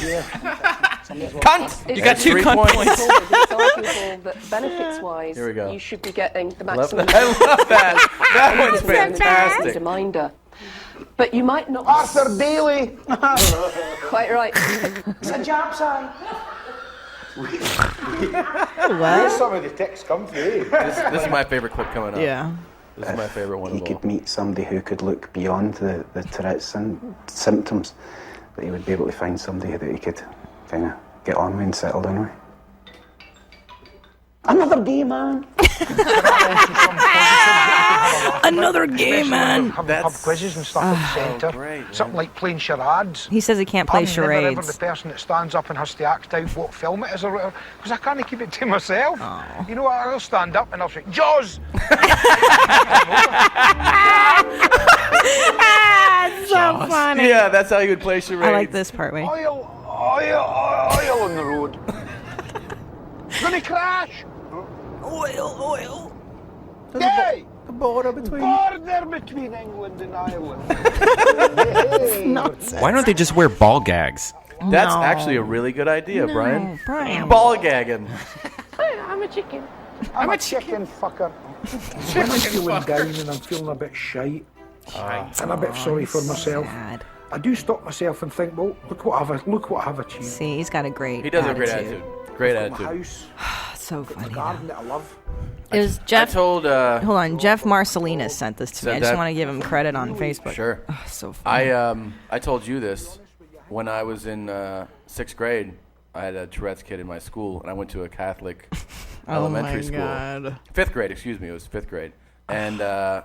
Cunt! You got 2 cunt points. It's arguable that benefits-wise, Here we go. you should be getting the maximum. I love that. That one's fantastic. Reminder. But you might not... Arthur Daly. Quite right. It's a Jap sign. What? Some of the texts come through. This is my favorite clip coming up. Yeah. This is my favorite one He of all. could meet somebody who could look beyond the Tourette's symptoms, that he would be able to find somebody that he could kind of get on with and settle down with. Another gay man. Another gay man. Pub quizzes and stuff at the centre. Great, Something like playing charades. He says he can't play I'm never ever charades. the person that stands up and has to act out what film it is or whatever, because I can't keep it to myself. You know, I'll stand up and I'll say, Jaws! It's so funny. Yeah, that's how you would play charades. I like this part, wait. Oil on the road. Gonna crash. Oil. Yay! The border between England and Ireland. Why don't they just wear ball gags? That's No. actually a really good idea, Brian. Brian. Ball gagging. I'm a chicken. I'm a chicken fucker. When I'm feeling down and I'm feeling a bit shite and a bit sorry for myself, Sad. I do stop myself and think, well, look what I've achieved. See, he's got a great He does have a great attitude. Great I've got my attitude. house, So got funny. the garden that I love. It was Jeff. I told. Hold on, Jeff Marcelinas sent this to me. Said I just that? want to give him credit on Facebook. Sure. Oh, so funny. I told you this when I was in 6th grade. I had a Tourette's kid in my school, and I went to a Catholic elementary school. God. 5th grade, excuse me. It was 5th grade, and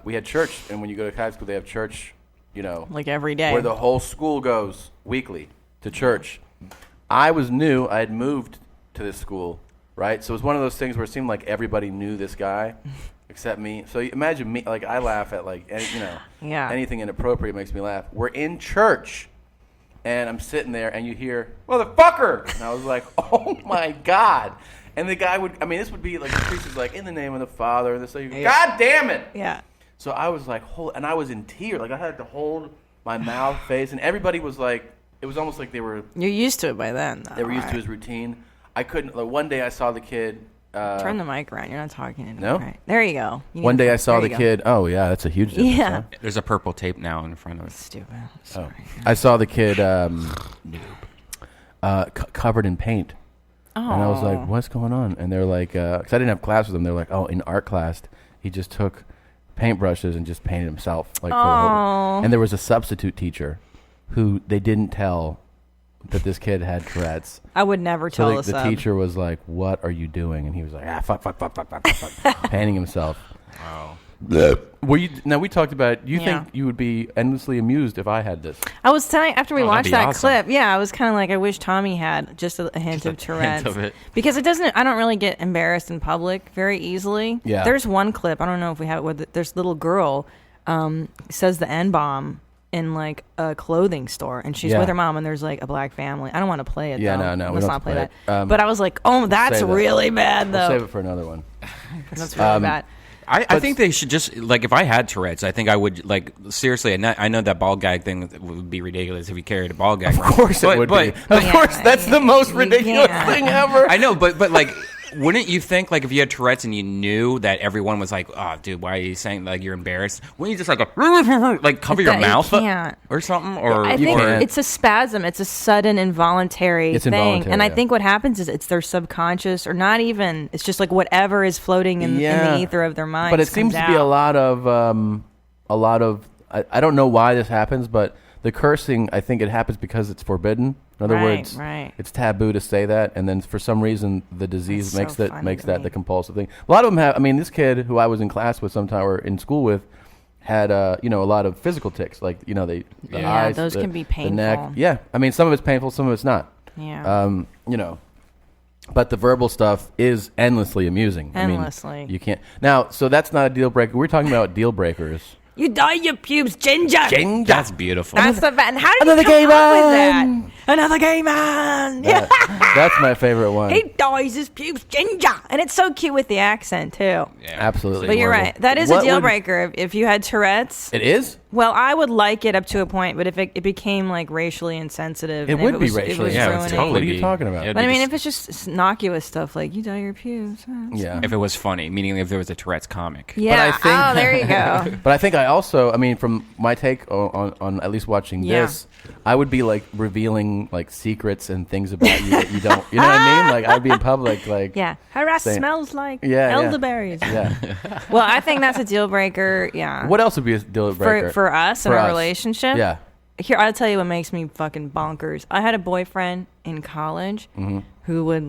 we had church. And when you go to Catholic school, they have church. You know, Like every day. where the whole school goes weekly to church. I was new. I had moved to this school, right? So it was one of those things where it seemed like everybody knew this guy except me. So you imagine me, like I laugh at like, Yeah. anything inappropriate makes me laugh. We're in church, and I'm sitting there, and you hear, motherfucker! And I was like, oh my God. And the guy would, this would be like, the priest is like, in the name of the Father, and this, like, God damn it! Yeah. So I was like, and I was in tears. Like I had to hold my mouth, face, and everybody was like, it was almost like they were. You're used to it by then, though. They were used to his routine. I couldn't. Like, one day I saw the kid. Turn the mic around. You're not talking into No? it. Right. There you go. One day I saw the kid. Oh yeah, that's a huge difference. Yeah. Huh? There's a purple tape now in front of it. Stupid. Sorry. I saw the kid covered in paint. Oh. And I was like, what's going on? And they're like, because I didn't have class with them. They're like, oh, in art class, he just took paintbrushes and just painted himself. Like, and there was a substitute teacher who they didn't tell that this kid had Tourette's. I would never tell us. So the teacher was like, what are you doing? And he was like, fuck, painting himself. Wow. We talked about, you think you would be endlessly amused if I had this. I was telling, after we watched that awesome. clip, I was kind of like, I wish Tommy had just a hint of Tourette's. Hint of it. Because I don't really get embarrassed in public very easily. Yeah. There's one clip, I don't know if we have it, where there's a little girl says the N-bomb in like a clothing store, and she's with her mom, and there's like a black family. I don't want to play it, though. No, let's not play that. But I was like, oh, that's really bad, though. We'll save it for another one. That's really bad. I think they should just, like, if I had Tourette's, I think I would, like, seriously, I know that ball gag thing would be ridiculous if you carried a ball gag. Of course it would be. Of course, that's the most ridiculous thing ever. I know, but like, wouldn't you think, like, if you had Tourette's and you knew that everyone was like, oh, dude, why are you saying, like, you're embarrassed? Wouldn't you just, like cover your mouth up or something? Or I think it's a spasm. It's a sudden involuntary thing. And I think what happens is it's their subconscious, or not even, it's just like whatever is floating in the ether of their mind. But it seems to be a lot of, I don't know why this happens, but the cursing, I think it happens because it's forbidden. In other words, it's taboo to say that, and then for some reason the disease makes that the compulsive thing. A lot of them have. This kid who I was in class with sometime or in school with had a lot of physical tics, like the eyes, those can be painful. the neck. Yeah, some of it's painful, some of it's not. Yeah. But the verbal stuff is endlessly amusing. Endlessly. You can't now. So that's not a deal breaker. We're talking about deal breakers. You dye your pubes ginger. Ginger. That's beautiful. That's the and how did you come up with that? another gay man. That's my favorite one. He dyes his pubes ginger. And it's so cute with the accent, too. Yeah. Absolutely. But you're right. That is a deal breaker. If you had Tourette's. It is? Well, I would like it up to a point, but if it became like racially insensitive, it would be racially insensitive. What are you talking about? But I mean, if it's just innocuous stuff like you dye your pubes, if it was funny, meaning if there was a Tourette's comic. Yeah. But I think, there you go. But I think from my take on at least watching this, I would be like revealing like secrets and things about you that you don't. You know what I mean? Like I'd be in public, like harass smells like elderberries. Yeah. Well, I think that's a deal breaker. Yeah. What else would be a deal breaker for us in our relationship? Yeah. Here, I'll tell you what makes me fucking bonkers. I had a boyfriend in college who would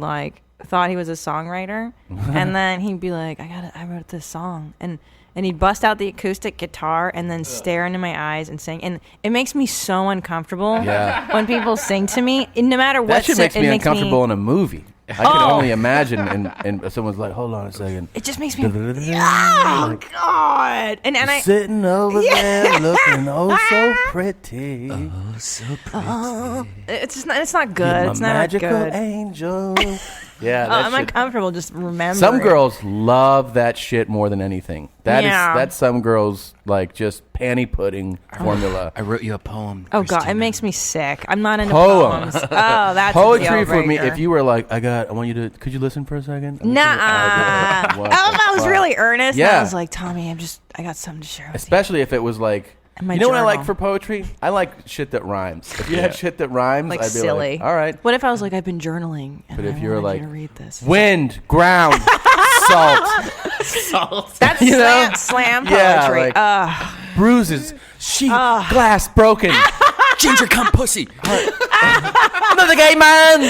thought he was a songwriter, and then he'd be like, I wrote this song, and he'd bust out the acoustic guitar and then stare into my eyes and sing, and it makes me so uncomfortable when people sing to me. No matter what, that shit makes me uncomfortable in a movie. I can only imagine, and someone's like, "Hold on a second." It just makes me. Oh God! And I sitting over there looking so pretty. Oh, so pretty. It's not good. It's not magical good. Angel. Yeah, I'm uncomfortable just remembering. Some girls love that shit more than anything. That's some girls like just panty pudding formula. I wrote you a poem. Oh God, it makes me sick. I'm not into poems. Oh, that's poetry for me. If you were like, I want you to. Could you listen for a second? Nah. I was really earnest. Yeah. And I was like, Tommy, I got something to share with you. Especially if it was like. You know what I like for poetry? I like shit that rhymes. If you had shit that rhymes, like I'd be silly. Like, all right. What if I was like, I've been journaling, and but if I you were like, to read this. Wind, ground, salt. That's slam poetry. Bruises, glass broken. Ginger cum pussy. Another gay man.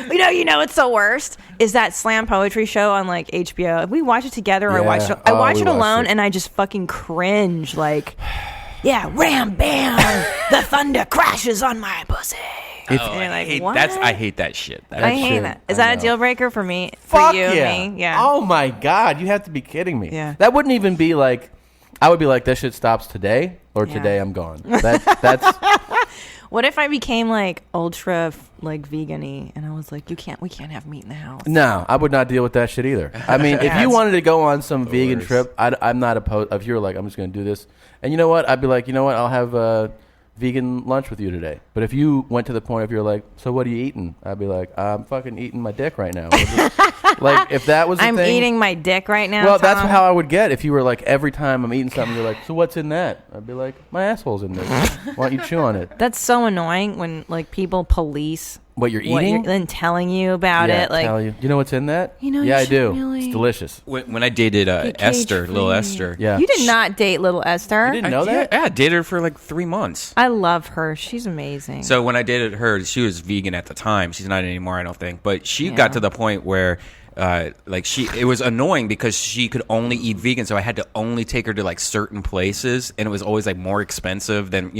You know it's the worst is that slam poetry show on like HBO. If we watch it together or I watch it alone and I just fucking cringe like, ram bam, the thunder crashes on my pussy. I hate that shit. I hate that. Is that a deal breaker for me? Fuck for you and me? Yeah. Oh my God, you have to be kidding me. Yeah. That wouldn't even be like. I would be like, that shit stops today, or today I'm gone. That's. What if I became like ultra vegan-y and I was like, we can't have meat in the house? No, I would not deal with that shit either. I mean, if you wanted to go on some vegan trip, I'm not opposed. If you were like, I'm just going to do this, and you know what, I'd be like, you know what, I'll have vegan lunch with you today. But if you went to the point of you're like, so what are you eating? I'd be like, I'm fucking eating my dick right now. Like if that was I'm thing, eating my dick right now. Well, Tom. that's how I would get if you were like every time I'm eating something, you're like, so what's in that? I'd be like, my asshole's in this. Why don't you chew on it? That's so annoying when like people police what you're eating, then telling you about it. Like, tell you know what's in that? Yeah, I do. Really it's delicious. When I dated Esther, little Esther. Yeah, you did not date little Esther. You didn't know that? Yeah, I dated her for like 3 months. I love her. She's amazing. So when I dated her, she was vegan at the time. She's not anymore, I don't think. But she got to the point where. It was annoying because she could only eat vegan, so I had to only take her to like certain places, and it was always like more expensive than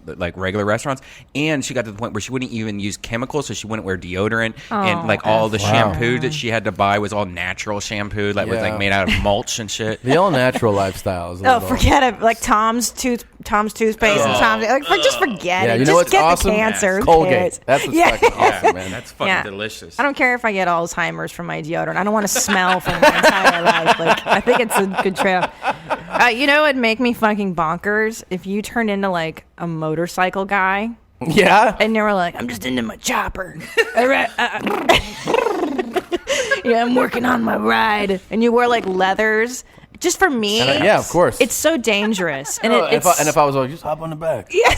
like regular restaurants. And she got to the point where she wouldn't even use chemicals, so she wouldn't wear deodorant, and like all the shampoo that she had to buy was all natural shampoo, was like made out of mulch and shit. The all natural lifestyle is. Forget it. Like Tom's toothpaste and Tom's just forget it. You know just get awesome? the cancer. Colgate. That's what's fucking awesome, man. That's fucking delicious. I don't care if I get Alzheimer's from my deodorant. I don't want to smell for my entire life. Like, I think it's a good trail. You know what would make me fucking bonkers? If you turned into like a motorcycle guy. Yeah. And you were like, I'm just into my chopper. I'm working on my ride. And you wore like leathers. Just for me. Yeah, of course. It's so dangerous. And if I was like, just hop on the back. Yeah.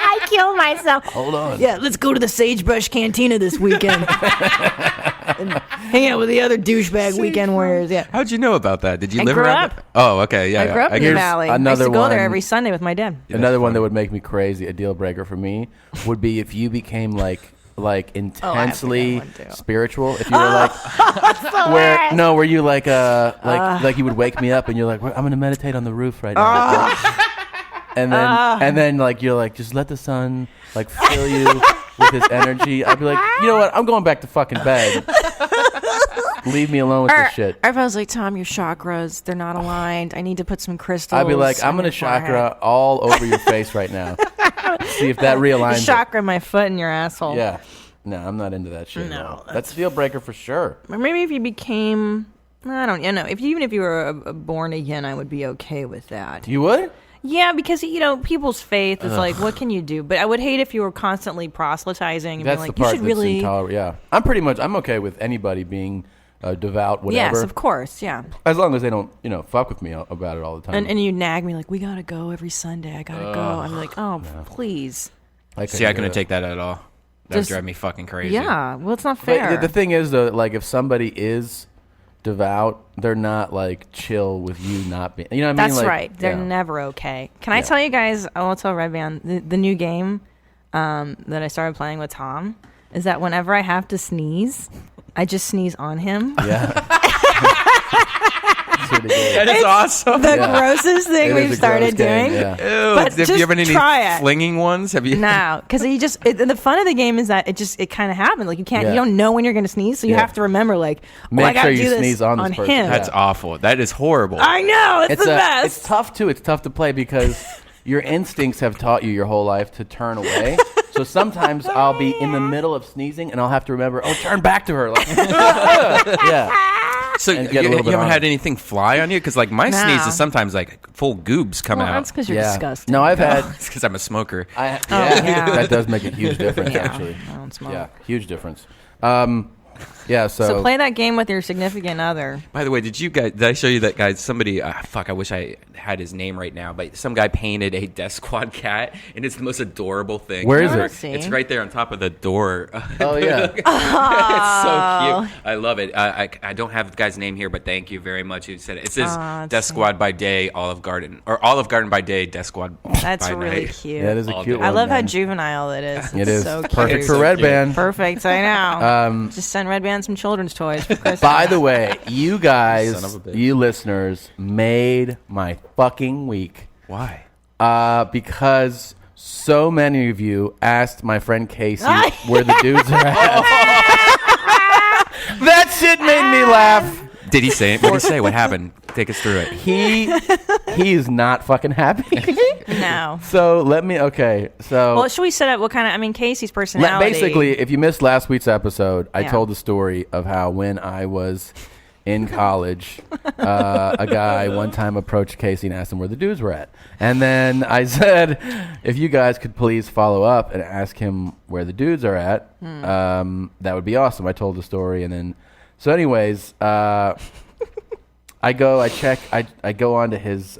I kill myself. Hold on. Yeah, let's go to the Sagebrush Cantina this weekend. And hang out with the other douchebag weekend warriors. Yeah. How'd you know about that? Did you live grew around? Up. Oh, okay. Yeah. I grew up in the valley. I used to go there every Sunday with my dad. Another one that would make me crazy, a deal breaker for me, would be if you became like intensely spiritual. If you were where you like you would wake me up and you're like, I'm gonna meditate on the roof right now. And then like you're like, just let the sun like fill you with his energy. I'd be like, you know what? I'm going back to fucking bed. Leave me alone with this shit. Or if I was like, Tom, your chakras, they're not aligned. I need to put some crystals. I'd be like, I'm going to chakra all over your face right now. See if that realigns. Chakra my foot in your asshole. Yeah. No, I'm not into that shit. No. That's a deal breaker for sure. Or maybe if you became, I don't know. Even if you were born again, I would be okay with that. You would? Yeah, because, people's faith is like, what can you do? But I would hate if you were constantly proselytizing and that's being like, the part you should really... intolerant. Yeah. I'm okay with anybody being devout, whatever. Yes, of course, yeah. As long as they don't, fuck with me about it all the time. And you nag me like, we gotta go every Sunday. I gotta go. I'm like, please. I couldn't take that at all. That would drive me fucking crazy. Yeah, well, it's not fair. But the thing is, though, like, if somebody is devout, they're not like chill with you not being. You know what I mean? That's right. They're never okay. Can I tell you guys? I'll tell Redban the new game that I started playing with Tom is that whenever I have to sneeze, I just sneeze on him. Yeah. That is awesome. The grossest thing we've started doing. Yeah. But have you ever had any flinging ones? Have you? No, because the fun of the game is that it kind of happens. Like you don't know when you're going to sneeze, so you have to remember like, make sure you sneeze on this person. him. That's awful. That is horrible. I know it's the best. It's tough too. It's tough to play because your instincts have taught you your whole life to turn away. So sometimes I'll be in the middle of sneezing and I'll have to remember, turn back to her. Like, yeah. So you haven't had anything fly on you? Because like my sneeze is sometimes like full goobs come out. That's because you're disgusting. No, I've had. It's because I'm a smoker. That does make a huge difference. Actually, I don't smoke. Yeah, huge difference. So play that game with your significant other. By the way, did I show you that guy? Somebody, I wish I had his name right now, but some guy painted a Death Squad cat, and it's the most adorable thing. Where is it? It's right there on top of the door. Oh, yeah. It's so cute. I love it. I don't have the guy's name here, but thank you very much. He said it. It says Death Squad by day, Olive Garden. Or Olive Garden by day, Death Squad by night. That's really cute. That is a cute one. I love how juvenile it is. It is. So cute. Perfect for Redban. Perfect, I know. Just send Redban some children's toys for Christmas. By the way, you guys, you listeners, made my fucking week. Why? Because so many of you asked my friend Casey where the dudes are at. That shit made me laugh. Did he say it? What did he say? What happened? Take us through it. He is not fucking happy. No. So So should we set up what kind of? Casey's personality. Basically, if you missed last week's episode, I told the story of how when I was in college, a guy one time approached Casey and asked him where the dudes were at, and then I said, if you guys could please follow up and ask him where the dudes are at, that would be awesome. I told the story, and then. So anyways, I go onto his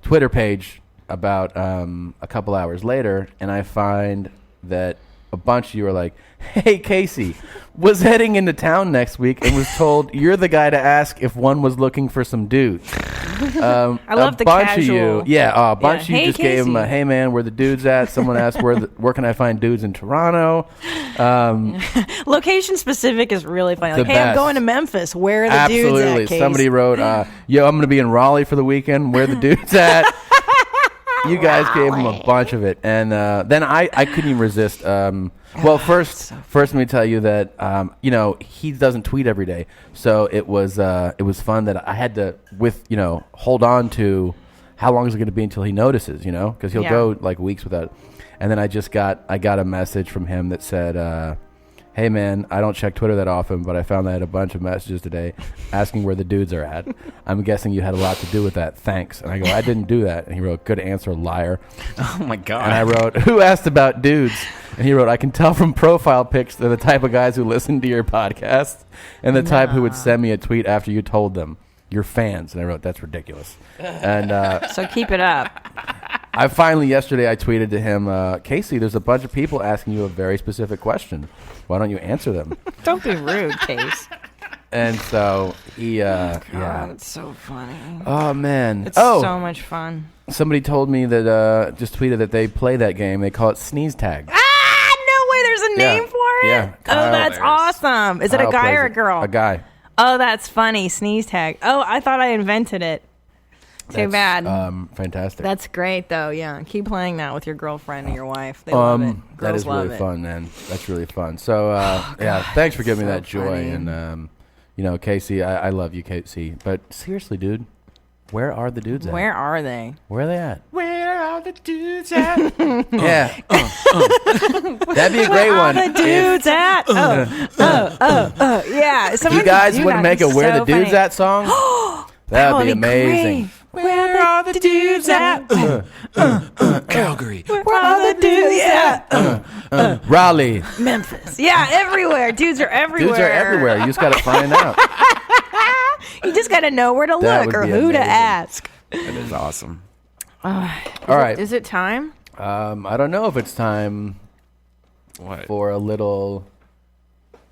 Twitter page about a couple hours later, and I find that a bunch of you are like, hey, Casey, was heading into town next week and was told you're the guy to ask if one was looking for some dudes. I love the casual. Of you just Casey. gave him a, hey, man, where the dudes at? Someone asked where can I find dudes in Toronto? Location specific is really funny. Like, hey, best. I'm going to Memphis. Where are the dudes at, Casey? Somebody wrote, yo, I'm going to be in Raleigh for the weekend. Where the dudes at? You guys gave him a bunch of it. And then I couldn't even resist. First let me tell you that he doesn't tweet every day, so it was fun that I had to hold on to how long is it going to be until he notices, because he'll go like weeks without. And then I got a message from him that said, hey man, I don't check Twitter that often, but I found I had a bunch of messages today asking where the dudes are at. I'm guessing you had a lot to do with that. Thanks. And I go, I didn't do that. And he wrote, good answer, liar. Oh my God. And I wrote, who asked about dudes? And he wrote, I can tell from profile pics they're the type of guys who listen to your podcast and the type who would send me a tweet after you told them. You're fans. And I wrote, that's ridiculous. And so keep it up. I finally, yesterday, I tweeted to him, Casey, there's a bunch of people asking you a very specific question. Why don't you answer them? Don't be rude, Case. And so he, God, it's so funny. Oh, man. It's so much fun. Somebody told me that, just tweeted that they play that game. They call it Sneeze Tag. No way, there's a name for it? Yeah. Kyle, that's awesome. Is it a guy or a girl? A guy. Oh, that's funny. Sneeze Tag. Oh, I thought I invented it. Too bad. Fantastic. That's great, though. Yeah, keep playing that with your girlfriend and your wife. They love it. Girls that is love really fun, man. That's really fun. So, thanks for giving me that joy. Funny. And, Casey, I love you, Casey. But seriously, dude, where are the dudes at? Where are they? Where are they at? Where are the dudes at? Yeah. That'd be a great one. Where are the dudes at? Yeah. You guys wouldn't make a Where the Dudes At song? That would be amazing. Great. Where are the dudes at? Calgary. Where are the dudes at? Raleigh. Memphis. Yeah, everywhere. Dudes are everywhere. Dudes are everywhere. You just got to find out. You just got to know where to look or who to ask. That is awesome. All right. Is it time? I don't know if it's time for a little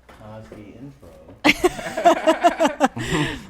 Cosby intro.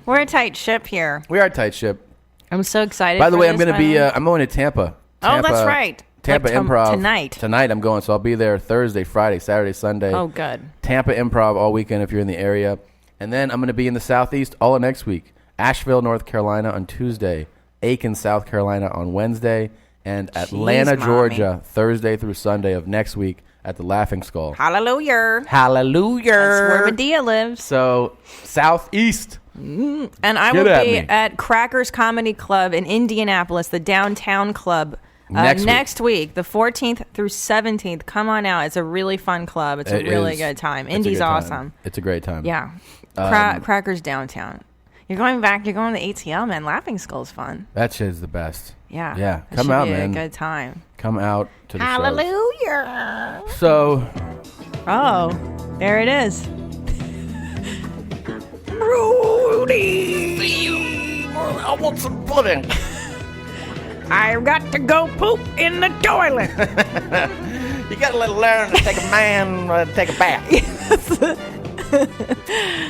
We're a tight ship here. We are a tight ship. I'm so excited. By the way, I'm going to be. I'm going to Tampa. Oh, that's right. Tampa Improv tonight. Tonight I'm going, so I'll be there Thursday, Friday, Saturday, Sunday. Oh, good. Tampa Improv all weekend if you're in the area, and then I'm going to be in the Southeast all of next week. Asheville, North Carolina on Tuesday, Aiken, South Carolina on Wednesday, and Atlanta, Georgia, Thursday through Sunday of next week at the Laughing Skull. Hallelujah. Hallelujah. That's where Medea lives. So, Southeast. And I will be at Crackers Comedy Club in Indianapolis, the downtown club, next week, the 14th through 17th. Come on out. It's a really fun club. It's a really good time. Indy's awesome. It's a great time. Yeah. Crackers downtown. You're going to the ATL, man. Laughing Skull's fun. That shit is the best. Yeah. Yeah. Come out, man. A good time. Come out to the show. Hallelujah. So. Oh, there it is. Rudy. I want some pudding. I've got to go poop in the toilet. You got to learn to take a man take a bath.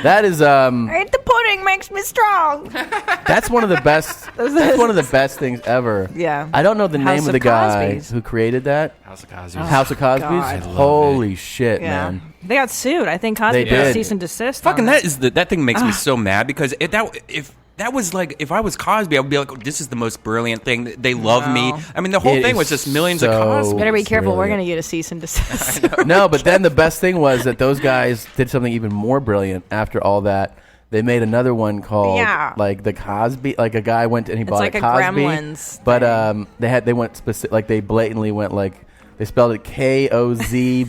That is Eat the pudding makes me strong. That's one of the best. That's one of the best things ever. Yeah. I don't know the name of the guy who created that. House of Cosby's. House of Cosby's. Holy shit, man! They got sued. I think Cosby did cease and desist. Fucking that thing makes me so mad because if I was Cosby, I would be like, this is the most brilliant thing. They love me. I mean, the whole thing was just millions of Cosby. Better be careful. Brilliant. We're going to get a cease and desist. No, but then the best thing was that those guys did something even more brilliant after all that. They made another one called like the Cosby. Like a guy went and he bought like a Cosby. Gremlins but they went specific. Like they blatantly went like. They spelled it Kozbbe,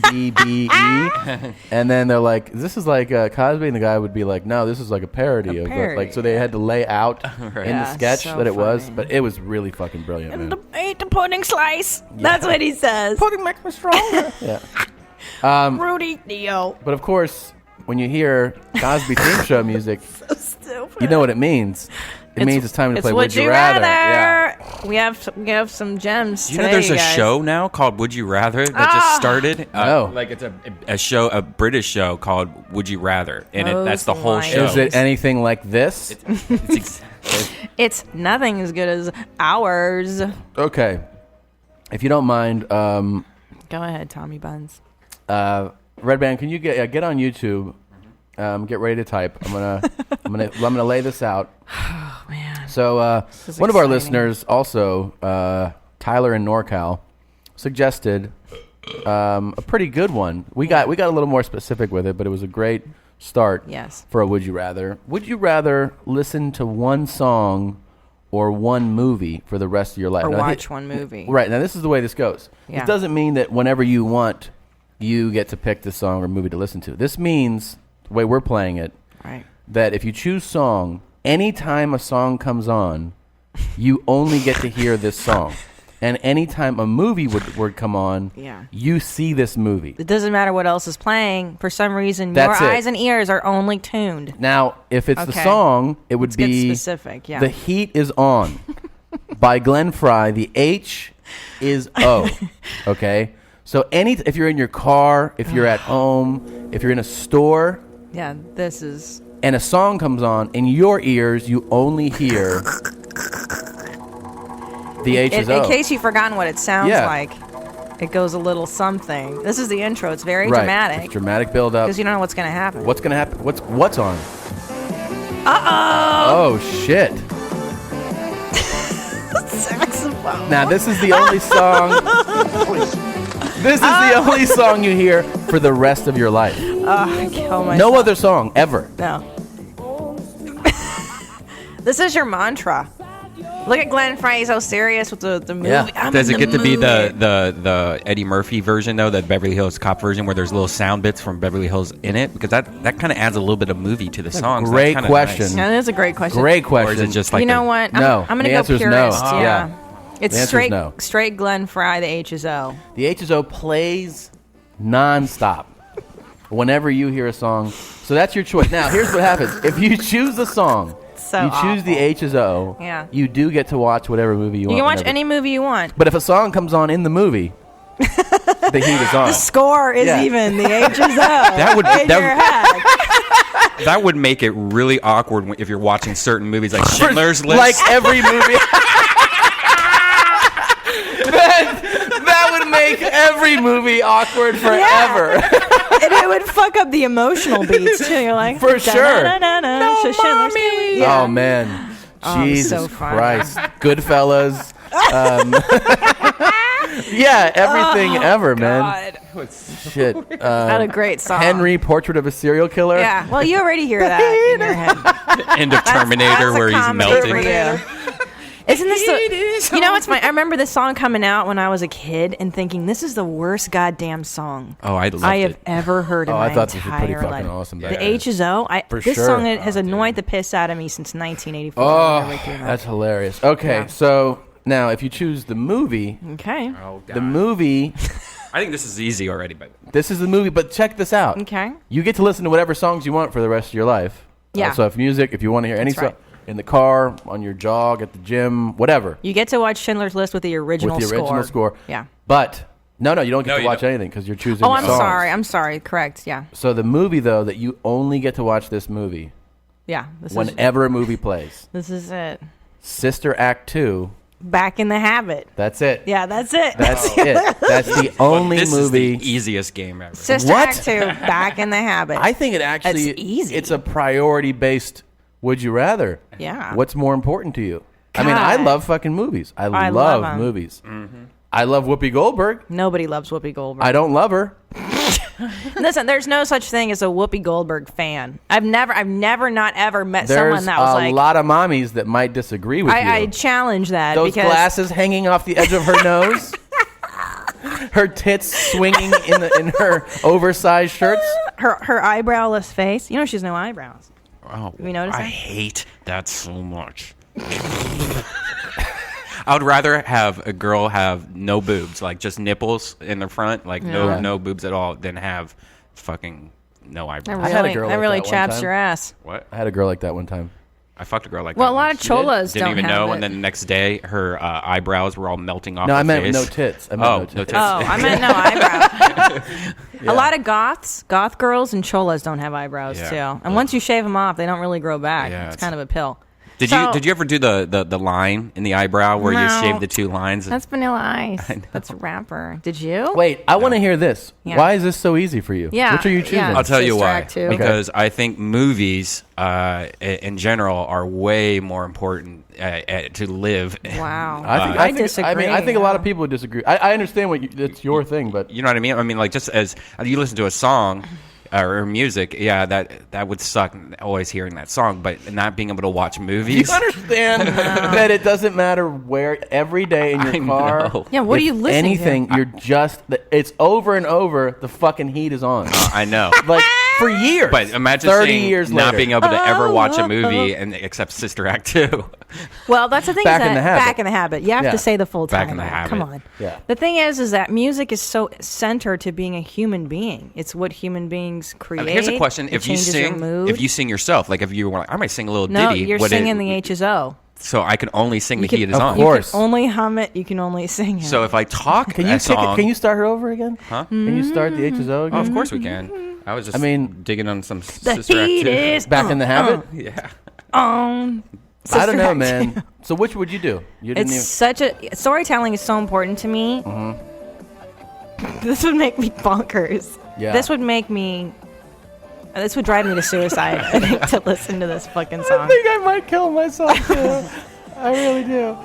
and then they're like, "This is like Cosby," and the guy would be like, "No, this is like a parody of like." So they had to lay out in the sketch that it was, but it was really fucking brilliant. And ate the pudding slice. That's what he says. Pudding makes me stronger. Rudy Neo. But of course, when you hear Cosby theme show music, so stupid. You know what it means. It means it's time to play Would You Rather. Yeah. We have some gems today, you know there's a show now called Would You Rather that just started? Like it's a British show called Would You Rather, and that's the whole show. Is it anything like this? It's nothing as good as ours. Okay. If you don't mind, go ahead, Tommy Buns. Redban, can you get on YouTube? Get ready to type. I'm gonna lay this out. Oh man! So one of our listeners, also Tyler in NorCal, suggested a pretty good one. We got a little more specific with it, but it was a great start. Yes. For a Would You Rather. Would you rather listen to one song or one movie for the rest of your life? Or watch one movie. Right. Now this is the way this goes. Yeah. It doesn't mean that whenever you want, you get to pick the song or movie to listen to. This means, the way we're playing it, right, that if you choose song, anytime a song comes on, you only get to hear this song. And anytime a movie would come on, you see this movie. It doesn't matter what else is playing. For some reason, your eyes and ears are only tuned. Now, if it's the song, it would be specific. Yeah. The Heat Is On by Glenn Frey. The H is O. Okay? So if you're in your car, if you're at home, if you're in a store, this is... and a song comes on, in your ears, you only hear the H is O. In case you've forgotten what it sounds like, it goes a little something. This is the intro. It's very dramatic. It's dramatic build-up. Because you don't know what's going to happen. What's going to happen? What's on? Uh-oh! Oh, shit. Now, this is the only song. This is the only song you hear for the rest of your life. I kill myself. No other song ever. No. This is your mantra. Look at Glenn Frey, so serious with the movie. Yeah. Does it get to be the Eddie Murphy version, though, the Beverly Hills Cop version, where there's little sound bits from Beverly Hills in it? Because that kind of adds a little bit of movie to the songs. Great question. Nice. Yeah, that is a great question. Great question. Or is it just like you know what? No. I'm going to go purist. No. Yeah. It's no. straight Glenn Frey, the H.S.O. The H.S.O. plays nonstop whenever you hear a song. So that's your choice. Now, here's what happens. If you choose a song, you choose the H.S.O., you do get to watch whatever movie you want. You can watch any movie you want. But if a song comes on in the movie, the heat is on. The score is even. The H.S.O. That would make it really awkward if you're watching certain movies like Schindler's List. Like every movie. That would make every movie awkward forever. And it would fuck up the emotional beats too. You're like, for sure. No, mommy. Oh man, Jesus so Christ, Goodfellas. Yeah, everything ever, man. Shit. Not a great song. Henry, Portrait of a Serial Killer. Yeah. Well, you already hear that in your head. End of Terminator, where he's melting. Isn't this you know what's funny? I remember this song coming out when I was a kid and thinking this is the worst goddamn song I have ever heard in my thought this was pretty entire fucking life. awesome. The H.S.O. This song has annoyed the piss out of me since 1984. Oh, that's hilarious. Okay, so now if you choose the movie, the movie. I think this is easy already, but this is the movie. But check this out. Okay, you get to listen to whatever songs you want for the rest of your life. Yeah. So if you want to hear any song. In the car, on your jog, at the gym, whatever. You get to watch Schindler's List with the original score. Yeah. But, no, you don't get to watch anything because you're choosing songs. I'm sorry. Correct, yeah. So the movie, though, that you only get to watch this movie. Yeah. Whenever a movie plays. This is it. Sister Act 2. Back in the Habit. That's it. Yeah, that's it. That's it. That's the only this movie. Is the easiest game ever. Sister Act 2, Back in the Habit. I think it actually... It's easy. It's a priority-based... Would you rather? Yeah. What's more important to you? God. I mean, I love fucking movies. I love movies. Mm-hmm. I love Whoopi Goldberg. Nobody loves Whoopi Goldberg. I don't love her. Listen, there's no such thing as a Whoopi Goldberg fan. I've never not ever met someone that was like... There's a lot of mommies that might disagree with you. I challenge that. Those glasses hanging off the edge of her nose. Her tits swinging in her oversized shirts. Her eyebrowless face. You know she has no eyebrows. Oh, have you noticed that? I hate that so much. I would rather have a girl have no boobs, like just nipples in the front, like no boobs at all, than have fucking no eyebrows. I had a girl that like really that one chaps time. your ass. What? I had a girl like that one time. I fucked a girl like that. Well, a lot of cholas didn't even know, have and then the next day her eyebrows were all melting off. No, her I meant face. no tits. No tits. Oh, I meant no eyebrows. A lot of goth girls and cholas don't have eyebrows too, and once you shave them off, they don't really grow back. Yeah, it's kind of a pill. Did you ever do the line in the eyebrow where you shave the two lines? That's Vanilla Ice. That's rapper. Did you? Wait, I want to hear this. Yeah. Why is this so easy for you? Yeah. Which are you choosing? Yeah. I'll tell you why. Too. Because I think movies, in general, are way more important to live. Wow. I disagree. I mean, I think a lot of people would disagree. I understand it's your thing, but you know what I mean. I mean, like just as you listen to a song. Or music, that would suck. Always hearing that song, but not being able to watch movies. You understand that it doesn't matter where every day in your car. Know. Yeah, what are you listening anything, to? You're just it's over and over. The fucking heat is on. I know. Like for years. But imagine 30 saying years not later. being able to ever watch a movie and except Sister Act 2. Well, that's the thing. Back is in that the Habit. Back in the Habit. You have to say the full title. Back in the Habit. Come on. Yeah. The thing is that music is so centered to being a human being. It's what human beings create. Here's a question: It if you changes your sing, mood. if you sing yourself, like if you were like, I might sing a little no, ditty. you're singing the HSO. So I can only sing the heat is of on. course. You can only hum it. You can only sing it. So if I talk Can you a song, Can you start her over again? Huh? Can you start the HSO again? Oh, of course we can. I was just digging on some the Sister Act heat 2. is Back in the Habit? Yeah. I don't know, man. So which would you do? You didn't It's such a storytelling is so important to me. This would make me bonkers. Yeah. This would make me. This would drive me to suicide. I think to listen to this fucking song. I think I might kill myself too. I really do.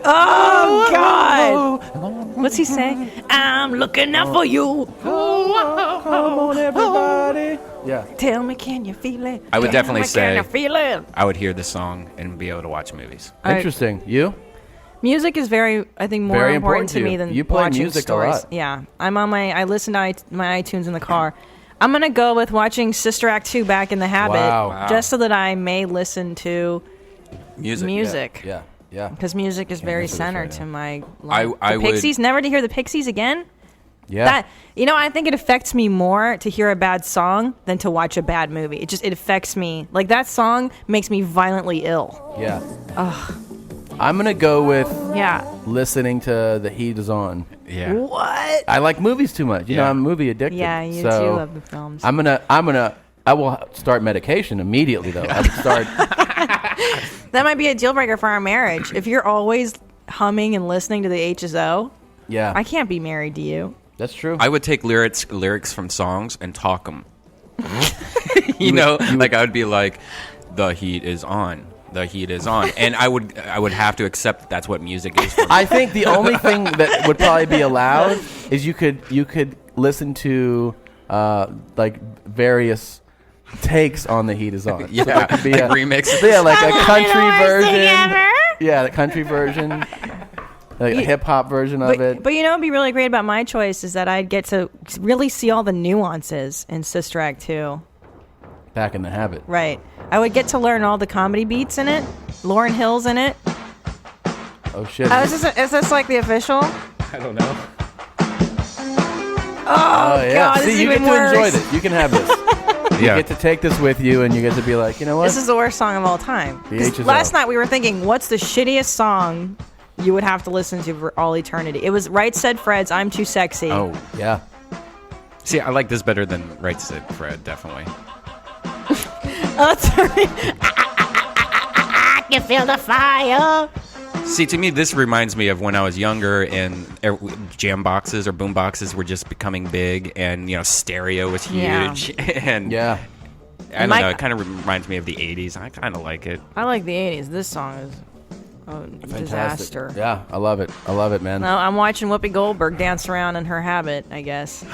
Oh, God. What's he saying? I'm looking out for you. Come on, everybody. Yeah. Tell me, can you feel it? I would definitely say can you feel it? I would hear this song and be able to watch movies. Interesting. You? Music is I think, more Very important to you. me than You play watching music stories. a lot. Yeah. I listen to my iTunes in the car. I'm going to go with watching Sister Act 2 Back in the Habit. Wow. Just so that I may listen to music. Yeah. Because music is very centered to my life. I the Pixies, never to hear the Pixies again. Yeah. I think it affects me more to hear a bad song than to watch a bad movie. It affects me. Like, that song makes me violently ill. Yeah. Ugh. I'm going to go with listening to The Heat Is On. Yeah. What? I like movies too much. You know, I'm movie addicted. Yeah, you so do love the films. I will start medication immediately, though. I would start. That might be a deal breaker for our marriage. If you're always humming and listening to the HSO, I can't be married to you. That's true. I would take lyrics from songs and talk them. I would be like, the heat is on. The heat is on, and I would have to accept that's what music is for me. I think the only thing that would probably be allowed is you could listen to like various takes on The Heat Is On. Yeah, so it could be like remixes. Yeah, like a country version. Yeah, the country version. Like a hip-hop version of it. But what'd be really great about my choice is that I'd get to really see all the nuances in Sister Act 2. Back in the Habit. Right. I would get to learn all the comedy beats in it. Lauryn Hill's in it. Oh, shit. Is this like the official? I don't know. Oh, yeah. God, See, this is you even get to worse. enjoy this. You can have this. You get to take this with you, and you get to be like, you know what? This is the worst song of all time. 'Cause HSO. last night we were thinking, what's the shittiest song you would have to listen to for all eternity? It was Right Said Fred's I'm Too Sexy. Oh, yeah. See, I like this better than Right Said Fred, definitely. Oh, sorry. I can feel the fire. See, to me, this reminds me of when I was younger and jam boxes or boom boxes were just becoming big, and stereo was huge. Yeah. And I don't know. It kind of reminds me of the '80s. I kind of like it. I like the '80s. This song is a disaster. Yeah, I love it, man. No, I'm watching Whoopi Goldberg dance around in her habit, I guess.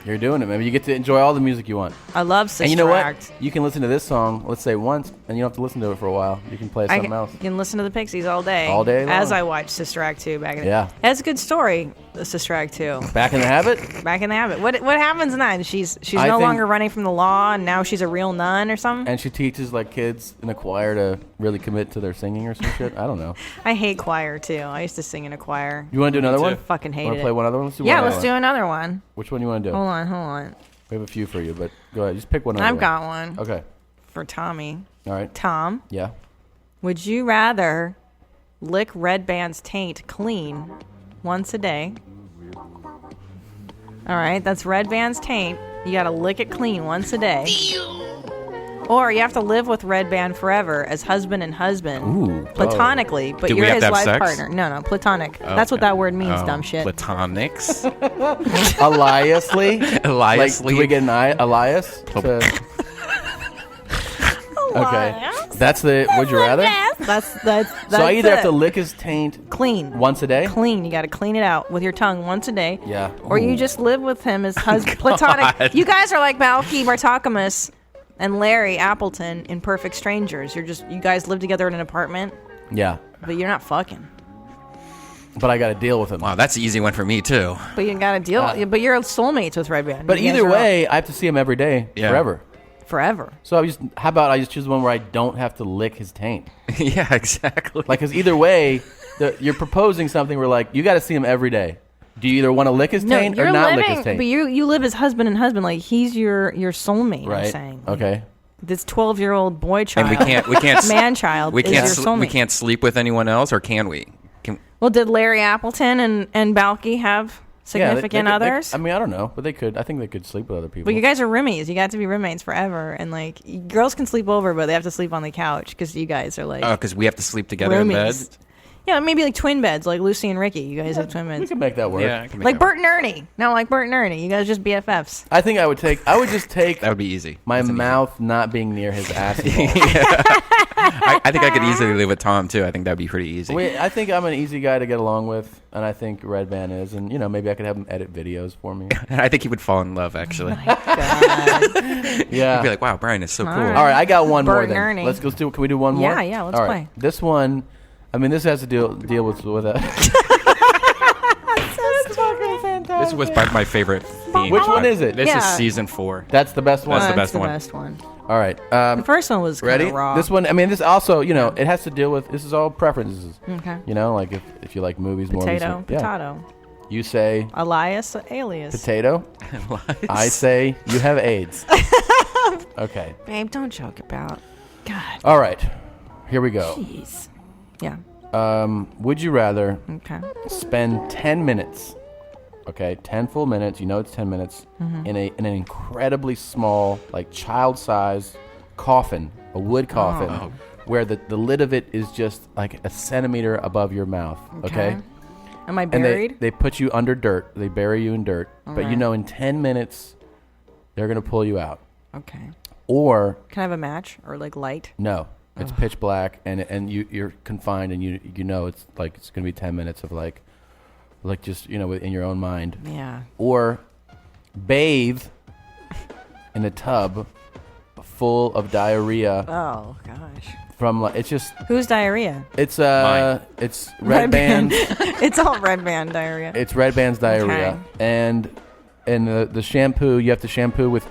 You're doing it, man. You get to enjoy all the music you want. I love Sister Act. And you know what? You can listen to this song, let's say once, and you don't have to listen to it for a while. You can play something else. You can listen to the Pixies all day. All day long. As I watch Sister Act 2 back in the Yeah. That's a good story, the Sister Act 2. Back in the Habit? Back in the Habit. What happens then? She's no longer running from the law, and now she's a real nun or something? And she teaches like kids in a choir to really commit to their singing or some shit. I don't know. I hate choir too. I used to sing in a choir. You want to do another one? Fucking hated it. Want to play one other one? Let's do let's do another one. Which one do you want to do? Hold on. We have a few for you, but go ahead. Just pick one. I've got one. Okay. For Tommy. All right. Tom. Yeah. Would you rather lick Redban's taint clean once a day? All right, that's Redban's taint. You got to lick it clean once a day. Or you have to live with Redban forever as husband and husband. Ooh, platonically, but Do we you're have his to have life sex? partner. No, platonic. That's what that word means, dumb shit. Platonics. Eliasly? Eliasly. Like, do we get an Elias? Okay. That's the. Would you rather? That's So I either have to lick his taint clean once a day. Clean. You got to clean it out with your tongue once a day. Yeah. Or you just live with him as husband. Platonic. You guys are like Balki Bartakamus and Larry Appleton in Perfect Strangers. You guys live together in an apartment. Yeah. But you're not fucking. But I got to deal with him. Wow, that's an easy one for me too. But you got to deal. But you're soulmates with Redban. But either way, I have to see him every day forever. Forever. So how about I just choose one where I don't have to lick his taint? Yeah, exactly. Like, because either way, you're proposing something where like you got to see him every day. Do you either want to lick his taint or not lick his taint? But you live as husband and husband. Like he's your soulmate. Right. I'm saying. Okay. This 12-year-old boy child. And we can't man child. We can't is your soulmate. we can't sleep with anyone else, or can we? Well, did Larry Appleton and Balki have significant others? I mean, I don't know, but they could. I think they could sleep with other people. But you guys are roomies. You got to be roommates forever. And like, girls can sleep over, but they have to sleep on the couch because you guys are like. Oh, because we have to sleep together in bed. Yeah, maybe like twin beds, like Lucy and Ricky. You guys have twin beds. We can make that work. Yeah, like Bert and Ernie. No, like Bert and Ernie. You guys just BFFs. I think I would just take. That would be easy. My mouth not being near his ass. I think I could easily live with Tom too. I think that'd be pretty easy. I think I'm an easy guy to get along with, and I think Redban is, and maybe I could have him edit videos for me. I think he would fall in love, actually. Oh God. Yeah, he'd be like, "Wow, Brian is so cool." All right, I got one Bert more. and Then Ernie. let's go. Can we do one more? Yeah, let's All play. Right. This one, I mean, this has to deal with a. That's fucking fantastic. This was my favorite theme. Which one is it? This is season 4. That's the best one. That's the best one. All right. The first one was ready. Raw. This one, I mean, this also, it has to deal with. This is all preferences. Okay. Like if you like movies more. Potato. Yeah. You say Elias, alias. Potato. I say you have AIDS. Okay. Babe, don't joke about. God. All right. Here we go. Jeez. Yeah. Would you rather spend 10 minutes, 10 full minutes, it's 10 minutes, in an incredibly small, like child-sized coffin, a wood coffin, where the lid of it is just like a centimeter above your mouth, okay? Am I buried? And they put you under dirt. They bury you in dirt. All but right. in 10 minutes, they're going to pull you out. Okay. Or... Can I have a match or like light? No. It's pitch black, and you're confined, and it's like it's gonna be 10 minutes of like just in your own mind. Yeah. Or bathe in a tub full of diarrhea. Oh gosh. From it's just who's diarrhea? It's it's Redban. It's all Redban diarrhea. It's Redban's diarrhea, and the shampoo, you have to shampoo with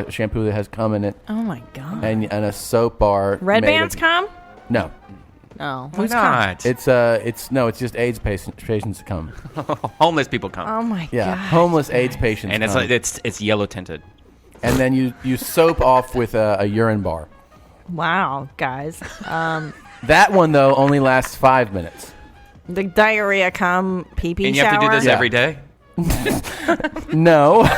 shampoo that has cum in it. Oh my god! And a soap bar. Redban's cum? No. No. Who's cum? It's just AIDS patients cum. Homeless people cum. Oh my god! Yeah, homeless AIDS patients. And cum. it's yellow tinted. And then you soap off with a urine bar. Wow, guys. That one though only lasts 5 minutes. The diarrhea cum pee-pee and you shower? have to do this every day? No.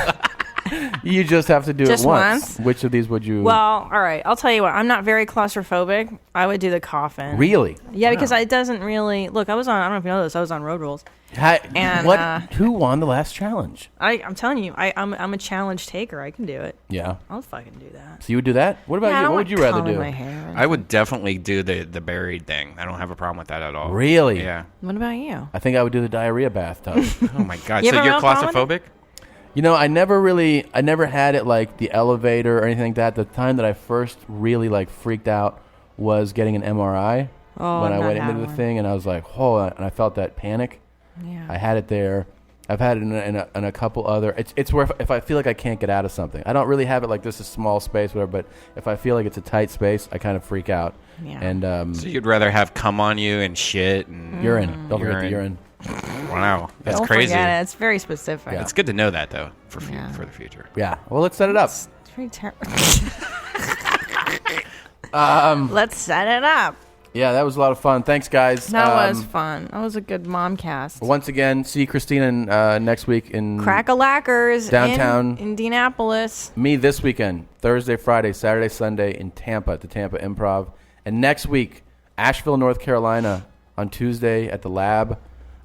You just have to do just it once. Which of these would you... Well, all right. I'll tell you what. I'm not very claustrophobic. I would do the coffin. Really? Yeah, because it doesn't really... Look, I don't know if you know this. I was on Road Rules. Who won the last challenge? I'm telling you. I'm a challenge taker. I can do it. Yeah. I'll fucking do that. So you would do that? What about you? What would you rather do? My hair I would definitely do the buried thing. I don't have a problem with that at all. Really? Yeah. What about you? I think I would do the diarrhea bathtub. Oh my god! So you're claustrophobic? I never had it like the elevator or anything like that. The time that I first really like freaked out was getting an MRI when I went into the thing, and I was like, and I felt that panic. Yeah. I had it there. I've had it in a couple other. It's where if I feel like I can't get out of something, I don't really have it like this is small space, whatever. But if I feel like it's a tight space, I kind of freak out. Yeah. And so you'd rather have cum on you and shit and urine. Don't forget the urine. Wow, that's Don't crazy. Forget it. It's very specific. Yeah. It's good to know that though for the future. Yeah. Well, let's set it up. It's pretty terrible. Let's set it up. Yeah, that was a lot of fun. Thanks, guys. That was fun. That was a good mom cast. Once again, see Christina next week in Crack-a-Lackers downtown in Indianapolis. Me this weekend, Thursday, Friday, Saturday, Sunday in Tampa at the Tampa Improv. And next week, Asheville, North Carolina on Tuesday at the Lab.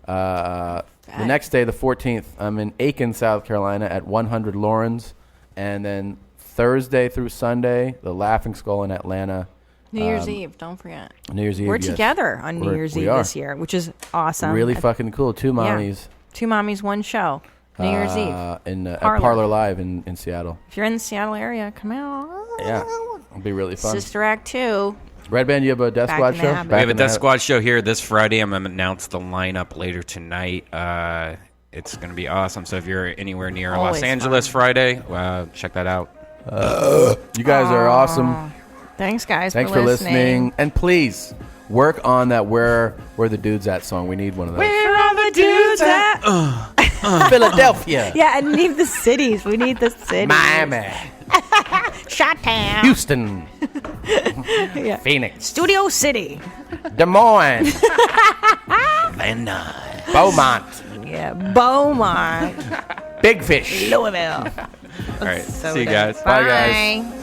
The next day, the 14th, I'm in Aiken, South Carolina at 100 Lawrence. And then Thursday through Sunday, the Laughing Skull in Atlanta. New Year's Eve, don't forget. New Year's Eve, We're together on New Year's Eve this year, which is awesome. Really fucking cool. Two mommies. Yeah. Two mommies, one show. New Year's Eve. At Parlor Live in Seattle. If you're in the Seattle area, come out. Yeah, it'll be really fun. Sister Act 2. Redban, you have a Death Squad show? We have a Death Squad show here this Friday. I'm going to announce the lineup later tonight. It's going to be awesome. So if you're anywhere near Los Angeles Friday, check that out. You guys are awesome. Thanks, guys. Thanks for listening. And please work on that "Where the Dudes At" song. We need one of those. Where are the dudes at? Philadelphia. Yeah, and need the cities. We need the cities. Miami. Shot-town. Houston. Yeah. Phoenix. Studio City. Des Moines. Van Nuys. Beaumont. Yeah, Beaumont. Big Fish. Louisville. All right. So see you guys. Bye guys.